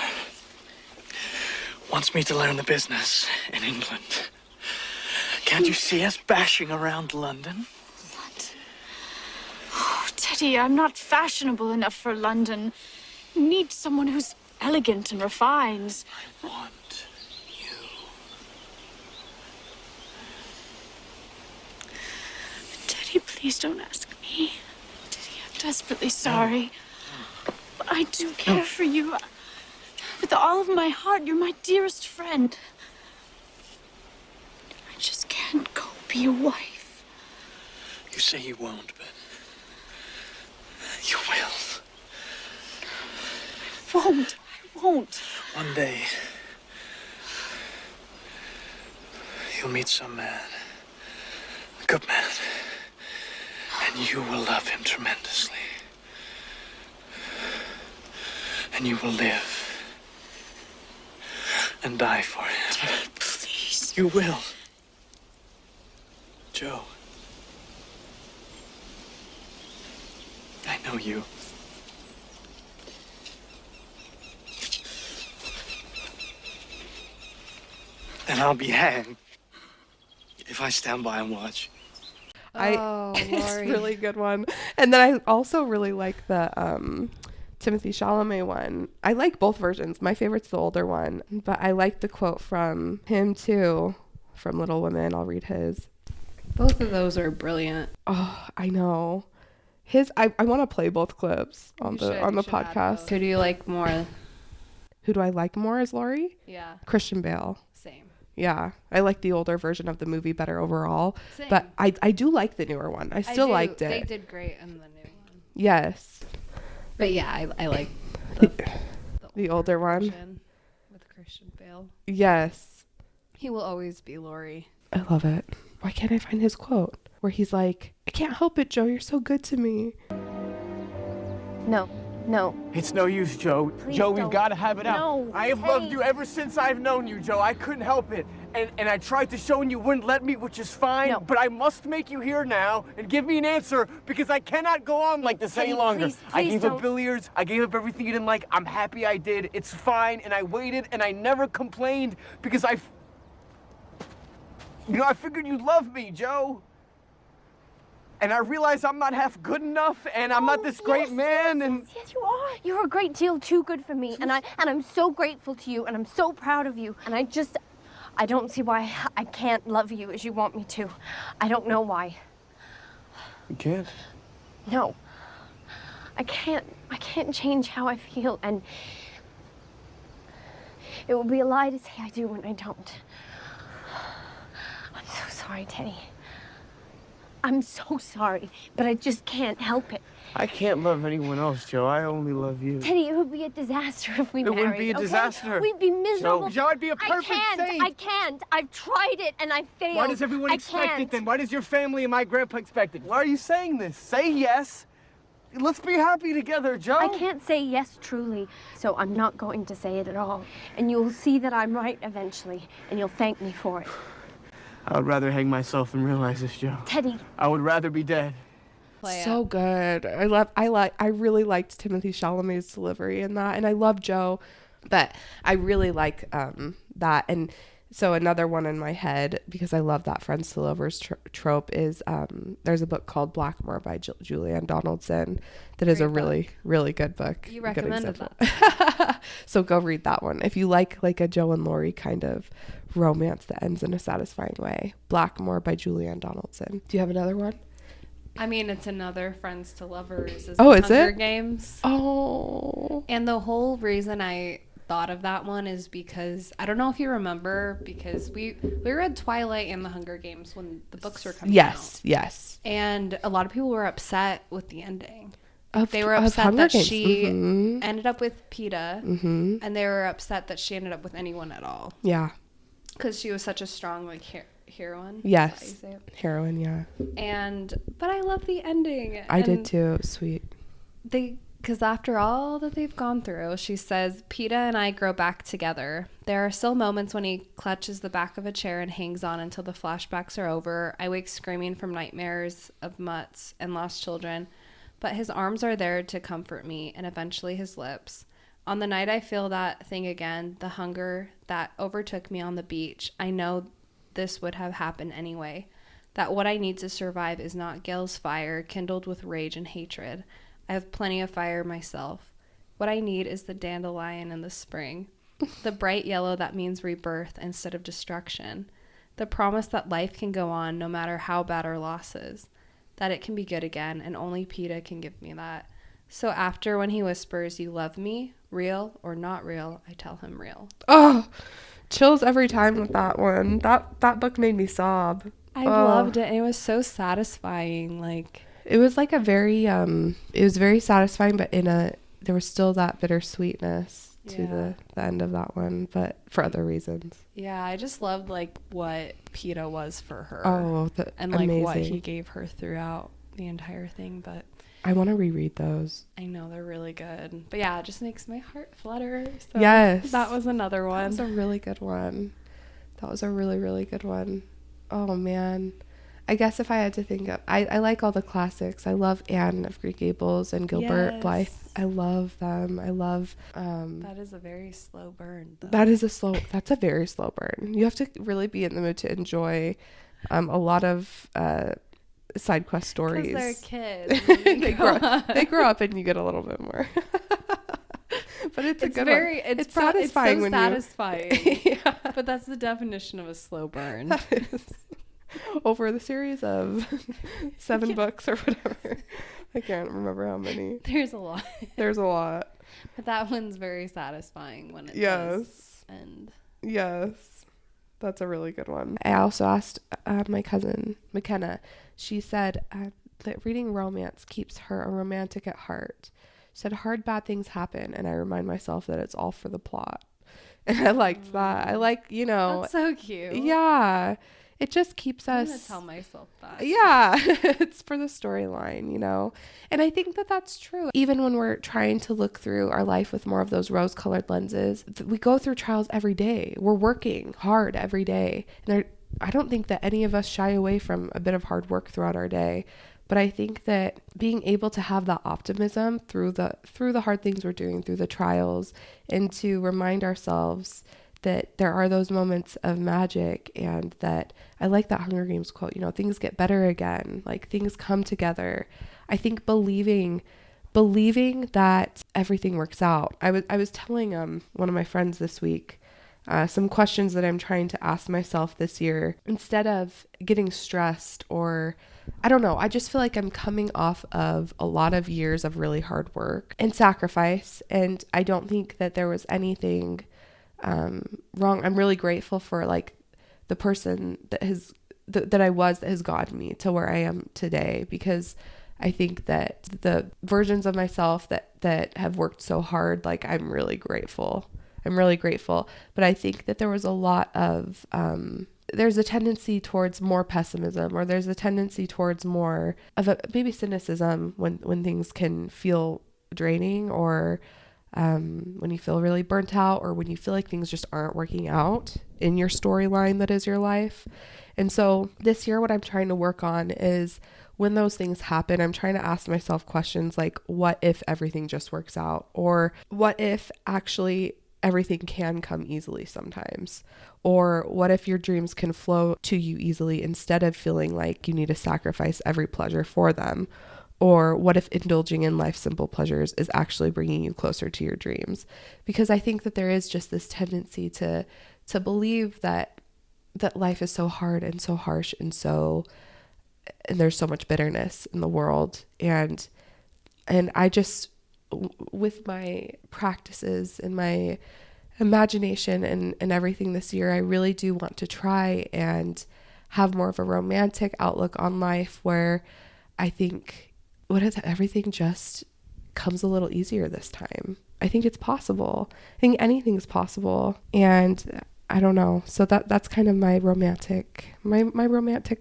wants me to learn the business in England. Can't you see us bashing around London? London? Oh, Teddy, I'm not fashionable enough for London. You need someone who's elegant and refined. I want you. Teddy, please don't ask me. Teddy, I'm desperately sorry. But I do care for you. With all of my heart, you're my dearest friend. I just can't go be a wife. You say you won't, but you will. I won't. One day, you'll meet some man, a good man, and you will love him tremendously. And you will live and die for him. Please. You will. Joe. I know you. And I'll be hanged if I stand by and watch. It's Laurie. a really good one. And then I also really like the Timothy Chalamet one. I like both versions. My favorite's the older one, but I like the quote from him too, from Little Women. I'll read his. Both of those are brilliant. Oh, I know. I want to play both clips on the podcast. Who do you like more? Who do I like more as Laurie? Yeah. Christian Bale. Same. Yeah, I like the older version of the movie better overall. Same. But I do like the newer one. I still liked it. They did great in the new one. Yes. But yeah, I like the older one. version with Christian Bale. Yes. He will always be Laurie. I love it. Why can't I find his quote where he's like, I can't help it, Joe. You're so good to me. No. It's no use, Joe. Please Joe, we've don't. got to have it out. No, I have Teddy. loved you ever since I've known you, Joe. I couldn't help it. And I tried to show and you wouldn't let me, which is fine. No. But I must make you here now and give me an answer because I cannot go on like this Teddy, any longer. please I gave don't. up billiards. I gave up everything you didn't like. I'm happy I did. It's fine. And I waited and I never complained because I figured you loved me, Joe. And I realize I'm not half good enough, and I'm not this great man, and... Yes, you are. You're a great deal too good for me, and I'm so grateful to you, and I'm so proud of you, and I don't see why I can't love you as you want me to. I don't know why. You can't? No. I can't change how I feel, and It would be a lie to say I do when I don't. I'm so sorry, Teddy. I'm so sorry, but I just can't help it. I can't love anyone else, Joe. I only love you. Teddy, it would be a disaster if we married. It wouldn't be a okay? disaster. We'd be miserable. Joe, I'd be a perfect I can't. I've tried it and I failed. Why does everyone expect it then? Why does your family and my grandpa expect it? Why are you saying this? Say yes. Let's be happy together, Joe. I can't say yes truly, so I'm not going to say it at all. And you'll see that I'm right eventually, and you'll thank me for it. I would rather hang myself than realize this, Joe. Teddy. I would rather be dead. So good. I really liked Timothy Chalamet's delivery in that, and I love Joe, but I really like that. And so another one in my head, because I love that friends to lovers trope, is there's a book called Blackmore by Julianne Donaldson that is a really, really good book. You recommended that. So go read that one. If you like a Joe and Laurie kind of romance that ends in a satisfying way. Blackmore by Julianne Donaldson. Do you have another one? I mean, it's another friends to lovers. Oh, the is Hunger it? Games. Oh. And the whole reason I thought of that one is because I don't know if you remember, because we read Twilight and the Hunger Games when the books were coming out. Yes. And a lot of people were upset with the ending. They They were upset that Games. she Mm-hmm. ended up with PETA, Mm-hmm. and they were upset that she ended up with anyone at all. Yeah. Because she was such a strong heroine. Yes. Heroine, yeah. But I love the ending. I did too. Sweet. Because after all that they've gone through, she says, PETA and I grow back together. There are still moments when he clutches the back of a chair and hangs on until the flashbacks are over. I wake screaming from nightmares of mutts and lost children. But his arms are there to comfort me, and eventually his lips. On the night I feel that thing again, the hunger that overtook me on the beach, I know this would have happened anyway. That what I need to survive is not Gail's fire, kindled with rage and hatred. I have plenty of fire myself. What I need is the dandelion in the spring. The bright yellow that means rebirth instead of destruction. The promise that life can go on no matter how bad our losses. That it can be good again, and only PETA can give me that. So after, when he whispers, you love me, real or not real, I tell him real. Oh, chills every time with that one. That book made me sob. I loved it, and it was so satisfying. It was like a very it was very satisfying, but there was still that bittersweetness to the end of that one, but for other reasons. Yeah, I just loved what PETA was for her. Oh, and amazing. what he gave her throughout the entire thing. But I want to reread those. I know they're really good. But yeah, it just makes my heart flutter. So yes, that was another one. That was a really good one. That was a really, really good one. Oh man. I guess if I had to think of, I like all the classics. I love Anne of Green Gables and Gilbert Blythe. I love them. I love. That is a very slow burn, though. That's a very slow burn. You have to really be in the mood to enjoy a lot of side quest stories. Because they're kids. they grow up and you get a little bit more. But it's a good one. It's satisfying. It's so satisfying. Yeah. But that's the definition of a slow burn. That is. Over the series of 7 books or whatever. I can't remember how many. There's a lot. But that one's very satisfying when it does end. Yes. That's a really good one. I also asked my cousin, McKenna. She said that reading romance keeps her a romantic at heart. She said hard, bad things happen, and I remind myself that it's all for the plot. And I liked that. I like, That's so cute. Yeah. It just keeps us. I'm gonna tell myself that. Yeah, it's for the storyline, And I think that that's true. Even when we're trying to look through our life with more of those rose-colored lenses, we go through trials every day. We're working hard every day. And I don't think that any of us shy away from a bit of hard work throughout our day. But I think that being able to have that optimism through the hard things we're doing, through the trials, and to remind ourselves that there are those moments of magic, and that I like that Hunger Games quote, things get better again, like things come together. I think believing that everything works out. I was telling one of my friends this week some questions that I'm trying to ask myself this year instead of getting stressed, or I don't know. I just feel like I'm coming off of a lot of years of really hard work and sacrifice, and I don't think that there was anything wrong. I'm really grateful for like the person that I was that has gotten me to where I am today, because I think that the versions of myself that have worked so hard, like I'm really grateful. But I think that there was a lot of, there's a tendency towards more pessimism, or there's a tendency towards more of a maybe cynicism when things can feel draining, or when you feel really burnt out, or when you feel like things just aren't working out in your storyline that is your life. And so this year, what I'm trying to work on is when those things happen, I'm trying to ask myself questions like, what if everything just works out? Or what if actually everything can come easily sometimes? Or what if your dreams can flow to you easily instead of feeling like you need to sacrifice every pleasure for them? Or what if indulging in life's simple pleasures is actually bringing you closer to your dreams? Because I think that there is just this tendency to believe that life is so hard and so harsh and there's so much bitterness in the world. And I just, with my practices and my imagination and everything this year, I really do want to try and have more of a romantic outlook on life, where I think, what if everything just comes a little easier this time? I think it's possible. I think anything's possible. And I don't know. So that's kind of my romantic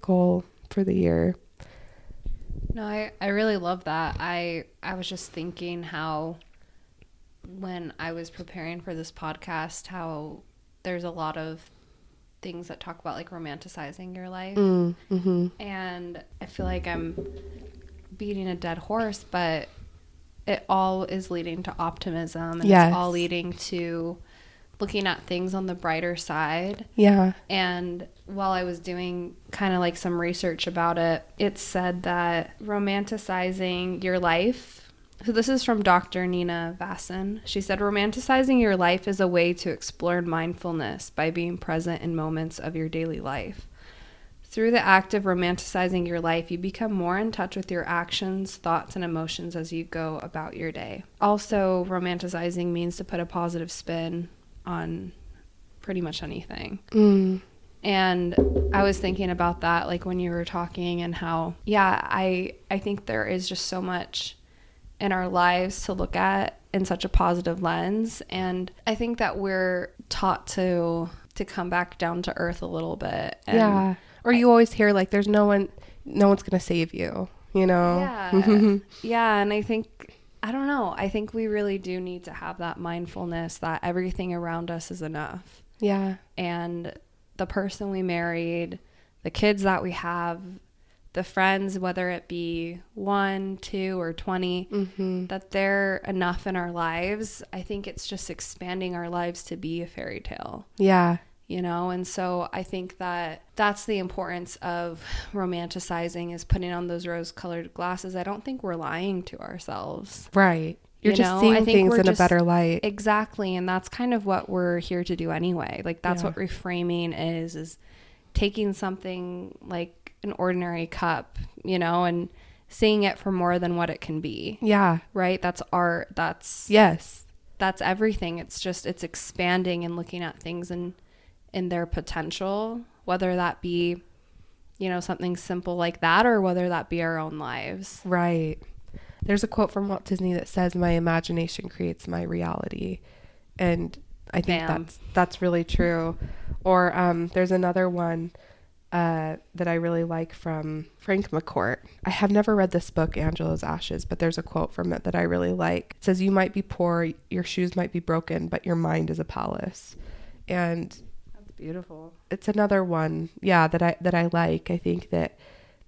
goal for the year. No, I really love that. I was just thinking how when I was preparing for this podcast, how there's a lot of things that talk about like romanticizing your life. Mm-hmm. And I feel like I'm beating a dead horse, but it all is leading to optimism, and It's all leading to looking at things on the brighter side. Yeah. And while I was doing kind of like some research about it, it said that romanticizing your life, so this is from Dr. Nina Vasson. She said, romanticizing your life is a way to explore mindfulness by being present in moments of your daily life. Through the act of romanticizing your life, you become more in touch with your actions, thoughts, and emotions as you go about your day. Also, romanticizing means to put a positive spin on pretty much anything. And I was thinking about that, like when you were talking, and how, I think there is just so much in our lives to look at in such a positive lens. And I think that we're taught to come back down to earth a little bit. And or you always hear like there's no one's gonna save you, you know? And I think, I don't know, I think we really do need to have that mindfulness that everything around us is enough. And the person we married, the kids that we have, the friends, whether it be 1, 2, or 20, that they're enough in our lives. I think it's just expanding our lives to be a fairy tale. You know, and so I think that that's the importance of romanticizing, is putting on those rose-colored glasses. I don't think we're lying to ourselves. Right. You're just seeing things in a better light. Exactly. And that's kind of what we're here to do anyway. Like that's what reframing is taking something like an ordinary cup, you know, and seeing it for more than what it can be. Right. That's art. That's everything. It's just, it's expanding and looking at things in their potential, whether that be, you know, something simple like that, or whether that be our own lives. Right. There's a quote from Walt Disney that says, my imagination creates my reality. And I think that's really true. Or there's another one that I really like from Frank McCourt. I have never read this book, Angela's Ashes, but there's a quote from it that I really like. It says, you might be poor, your shoes might be broken, but your mind is a palace. And that's beautiful. It's another one, that I like. I think that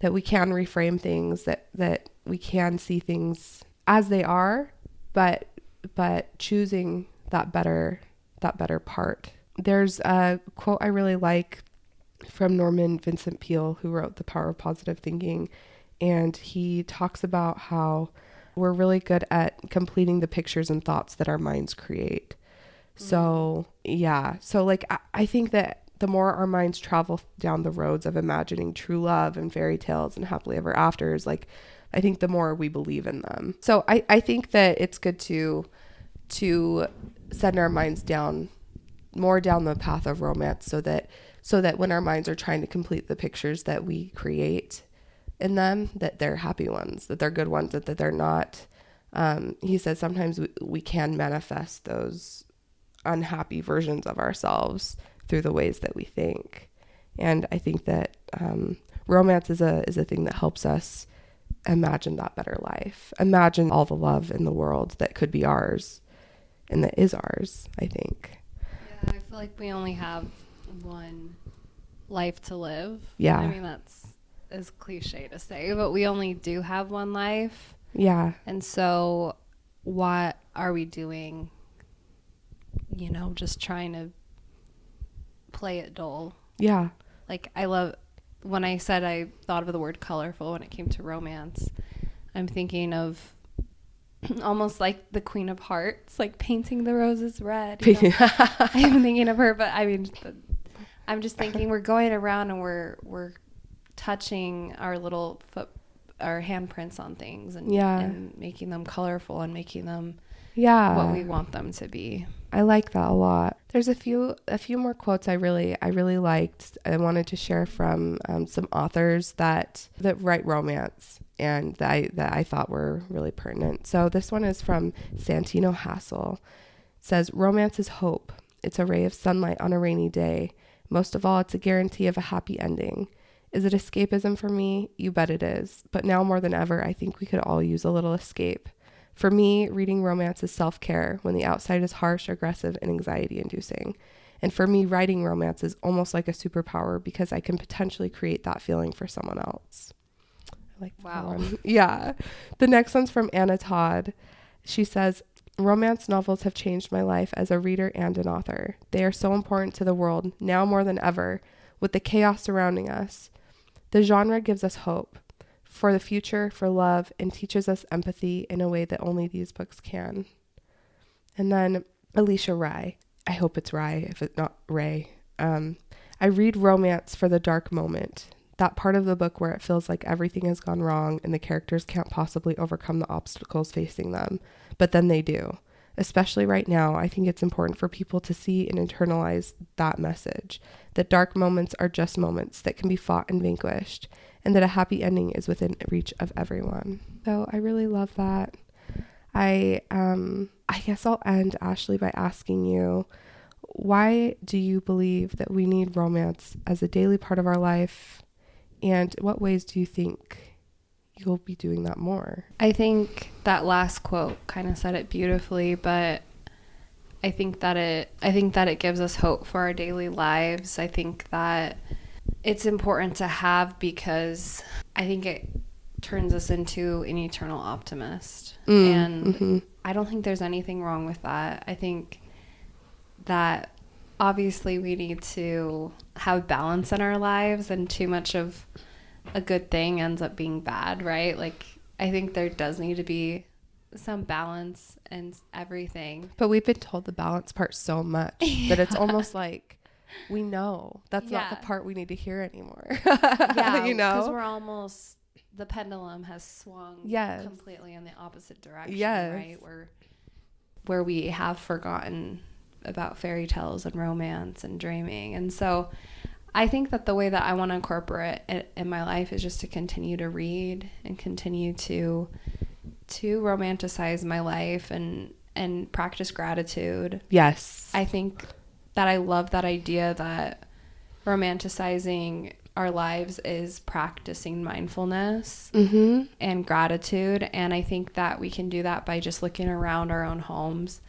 we can reframe things, that we can see things as they are, but choosing that better part. There's a quote I really like from Norman Vincent Peale, who wrote The Power of Positive Thinking, and he talks about how we're really good at completing the pictures and thoughts that our minds create. So like I think that the more our minds travel down the roads of imagining true love and fairy tales and happily ever afters, like I think the more we believe in them. So I think that it's good to send our minds down more down the path of romance so that when our minds are trying to complete the pictures that we create in them, that they're happy ones, that they're good ones, that they're not. He says sometimes we can manifest those unhappy versions of ourselves through the ways that we think. And I think that romance is a thing that helps us imagine that better life. Imagine all the love in the world that could be ours and that is ours, I think. Yeah, I feel like we only have one life to live. Yeah. I mean, that's as cliche to say, but we only do have one life. Yeah. And so what are we doing, you know, just trying to play it dull? Yeah. Like, I love, when I said I thought of the word colorful when it came to romance, I'm thinking of almost like the Queen of Hearts, like painting the roses red. You know? I'm thinking of her, but I mean, I'm just thinking we're going around and we're touching our little our handprints on things and making them colorful and making them what we want them to be. I like that a lot. There's a few more quotes I really liked. I wanted to share from some authors that write romance and that I thought were really pertinent. So this one is from Santino Hassel. It says, "Romance is hope. It's a ray of sunlight on a rainy day. Most of all, it's a guarantee of a happy ending. Is it escapism for me? You bet it is. But now more than ever, I think we could all use a little escape. For me, reading romance is self-care when the outside is harsh, aggressive, and anxiety-inducing. And for me, writing romance is almost like a superpower because I can potentially create that feeling for someone else." I like that one. Yeah. The next one's from Anna Todd. She says, "Romance novels have changed my life as a reader and an author. They are so important to the world, now more than ever, with the chaos surrounding us. The genre gives us hope for the future, for love, and teaches us empathy in a way that only these books can." And then Alicia Rye. I hope it's Rye, if it's not Ray. "I read romance for the dark moment. That part of the book where it feels like everything has gone wrong and the characters can't possibly overcome the obstacles facing them. But then they do. Especially right now, I think it's important for people to see and internalize that message, that dark moments are just moments that can be fought and vanquished, and that a happy ending is within reach of everyone." So I really love that. I guess I'll end, Ashley, by asking you, why do you believe that we need romance as a daily part of our life? And what ways do you think you'll be doing that more? I think that last quote kind of said it beautifully, but I think that it gives us hope for our daily lives. I think that it's important to have because I think it turns us into an eternal optimist. And I don't think there's anything wrong with that. I think that obviously we need to have balance in our lives, and too much of a good thing ends up being bad, right? Like, I think there does need to be some balance in everything. But we've been told the balance part so much that it's almost like we know that's not the part we need to hear anymore. You know, because we're almost, the pendulum has swung completely in the opposite direction, right? Where we have forgotten about fairy tales and romance and dreaming. And so I think that the way that I want to incorporate it in my life is just to continue to read and continue to romanticize my life and practice gratitude. Yes. I think that I love that idea that romanticizing our lives is practicing mindfulness and gratitude. And I think that we can do that by just looking around our own homes,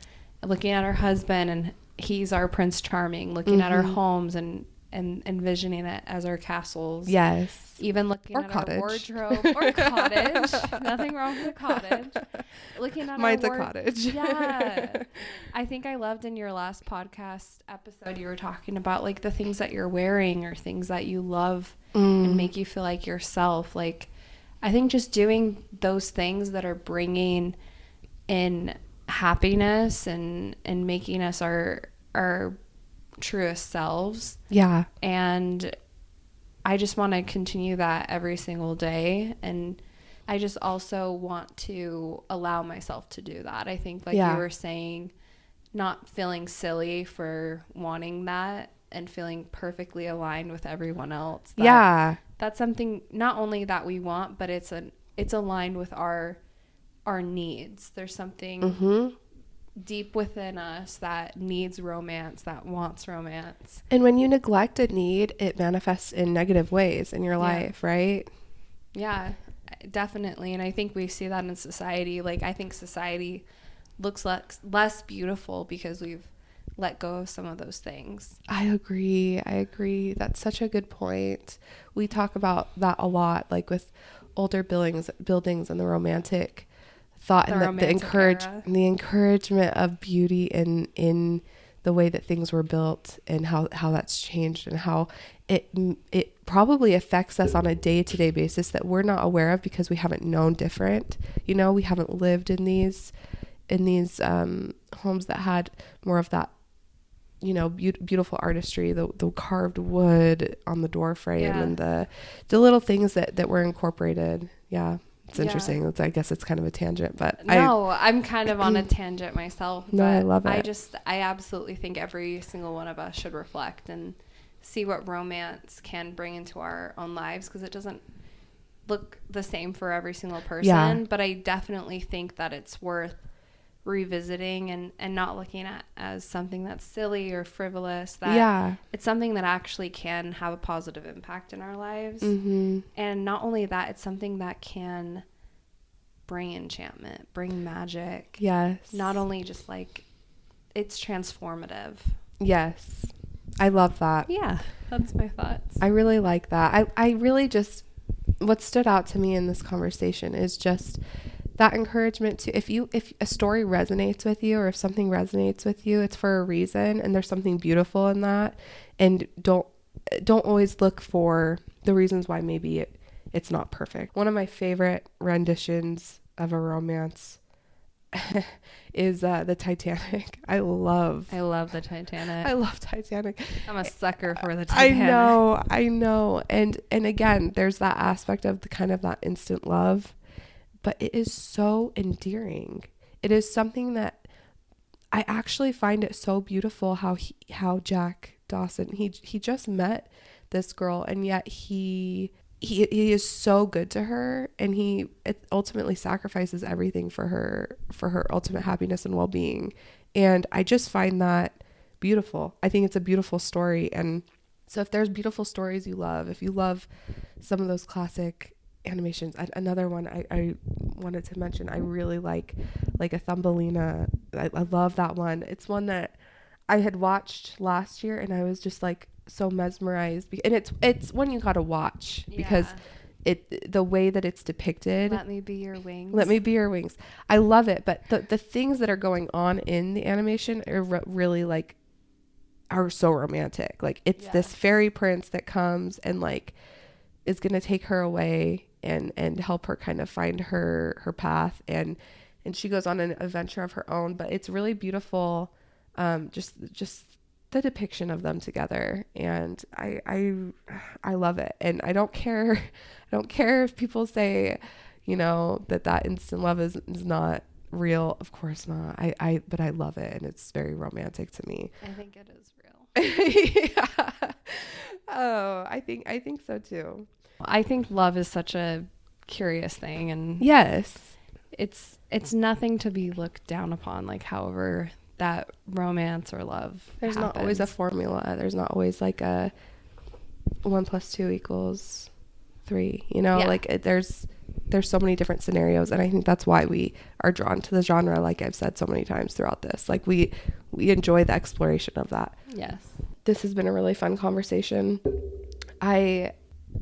looking at our husband and he's our Prince Charming, looking at our homes and envisioning it as our castles. Yes. Even looking at our wardrobe or cottage. Nothing wrong with a cottage. Looking at mine's a cottage. Yeah. I think I loved in your last podcast episode you were talking about like the things that you're wearing or things that you love and make you feel like yourself. Like, I think just doing those things that are bringing in happiness and making us our truest selves. Yeah. And I just want to continue that every single day. And I just also want to allow myself to do that. I think like you were saying, not feeling silly for wanting that and feeling perfectly aligned with everyone else. That's something not only that we want, but it's aligned with our needs. There's something deep within us that needs romance, that wants romance. And when you neglect a need, it manifests in negative ways in your life, right? Yeah, definitely. And I think we see that in society. Like, I think society looks less beautiful because we've let go of some of those things. I agree. That's such a good point. We talk about that a lot, like with older buildings and the romantic thought and the encouragement of beauty in the way that things were built and how that's changed and how it probably affects us on a day-to-day basis that we're not aware of because we haven't known different. You know, we haven't lived in these homes that had more of that, you know, beautiful artistry, the carved wood on the door frame and the little things that were incorporated. Yeah. It's interesting. I guess it's kind of a tangent, but I'm kind of on a tangent myself. No, I love it. I absolutely think every single one of us should reflect and see what romance can bring into our own lives, because it doesn't look the same for every single person. Yeah. But I definitely think that it's worth revisiting and not looking at as something that's silly or frivolous, that it's something that actually can have a positive impact in our lives. And not only that, it's something that can bring enchantment, bring magic. Yes. Not only just like, it's transformative. Yes. I love that. Yeah, that's my thoughts. I really like that. I really just, what stood out to me in this conversation is just that encouragement to, if a story resonates with you or if something resonates with you, it's for a reason, and there's something beautiful in that. And don't always look for the reasons why maybe it's not perfect. One of my favorite renditions of a romance is the Titanic. I love the Titanic. I love Titanic. I'm a sucker for the Titanic. I know. And again, there's that aspect of the kind of that instant love. But it is so endearing. It is something that I actually find it so beautiful how Jack Dawson, he just met this girl, and yet he is so good to her, and he ultimately sacrifices everything for her ultimate happiness and well-being. And I just find that beautiful. I think it's a beautiful story. And so if there's beautiful stories you love, if you love some of those classic animations, another one I wanted to mention, I really like a Thumbelina. I love that one. It's one that I had watched last year, and I was just like so mesmerized. And it's one you gotta watch because the way that it's depicted. Let me be your wings. Let me be your wings. I love it, but the things that are going on in the animation are really like are so romantic. Like it's this fairy prince that comes and like is gonna take her away and help her kind of find her path, and she goes on an adventure of her own. But it's really beautiful, just the depiction of them together, and I love it. And I don't care if people say, you know, that instant love is not real. Of course not. But I love it, and it's very romantic to me. I think it is real. Yeah. Oh, I think so too. I think love is such a curious thing, and yes, it's nothing to be looked down upon. Like, however that romance or love there's happens. Not always a formula. There's not always like a 1 + 2 = 3. You know, like there's so many different scenarios, and I think that's why we are drawn to the genre. Like I've said so many times throughout this, like we enjoy the exploration of that. Yes, this has been a really fun conversation.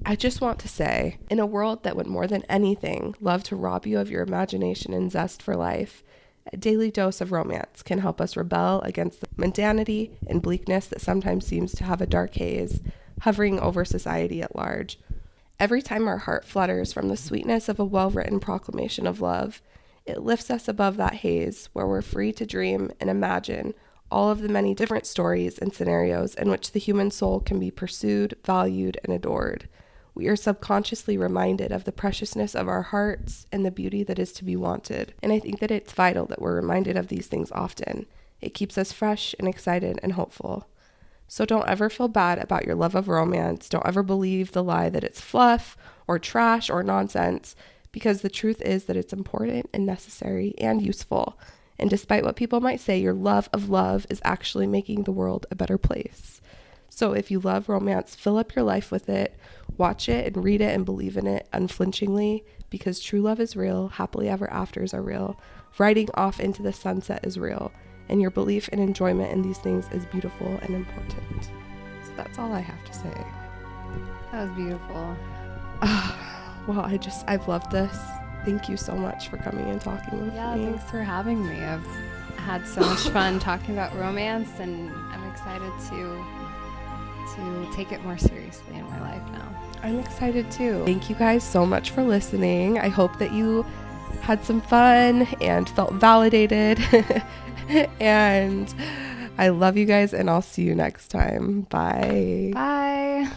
I just want to say, in a world that would more than anything love to rob you of your imagination and zest for life, a daily dose of romance can help us rebel against the mundanity and bleakness that sometimes seems to have a dark haze hovering over society at large. Every time our heart flutters from the sweetness of a well-written proclamation of love, it lifts us above that haze where we're free to dream and imagine all of the many different stories and scenarios in which the human soul can be pursued, valued, and adored. We are subconsciously reminded of the preciousness of our hearts and the beauty that is to be wanted. And I think that it's vital that we're reminded of these things often. It keeps us fresh and excited and hopeful. So don't ever feel bad about your love of romance. Don't ever believe the lie that it's fluff or trash or nonsense, because the truth is that it's important and necessary and useful. And despite what people might say, your love of love is actually making the world a better place. So if you love romance, fill up your life with it, watch it and read it and believe in it unflinchingly, because true love is real, happily ever afters are real, riding off into the sunset is real, and your belief and enjoyment in these things is beautiful and important. So that's all I have to say. That was beautiful. Well, I've loved this. Thank you so much for coming and talking with me. Yeah, thanks for having me. I've had so much fun talking about romance, and I'm excited to take it more seriously in my life now. I'm excited too. Thank you guys so much for listening. I hope that you had some fun and felt validated. And I love you guys, and I'll see you next time. Bye. Bye.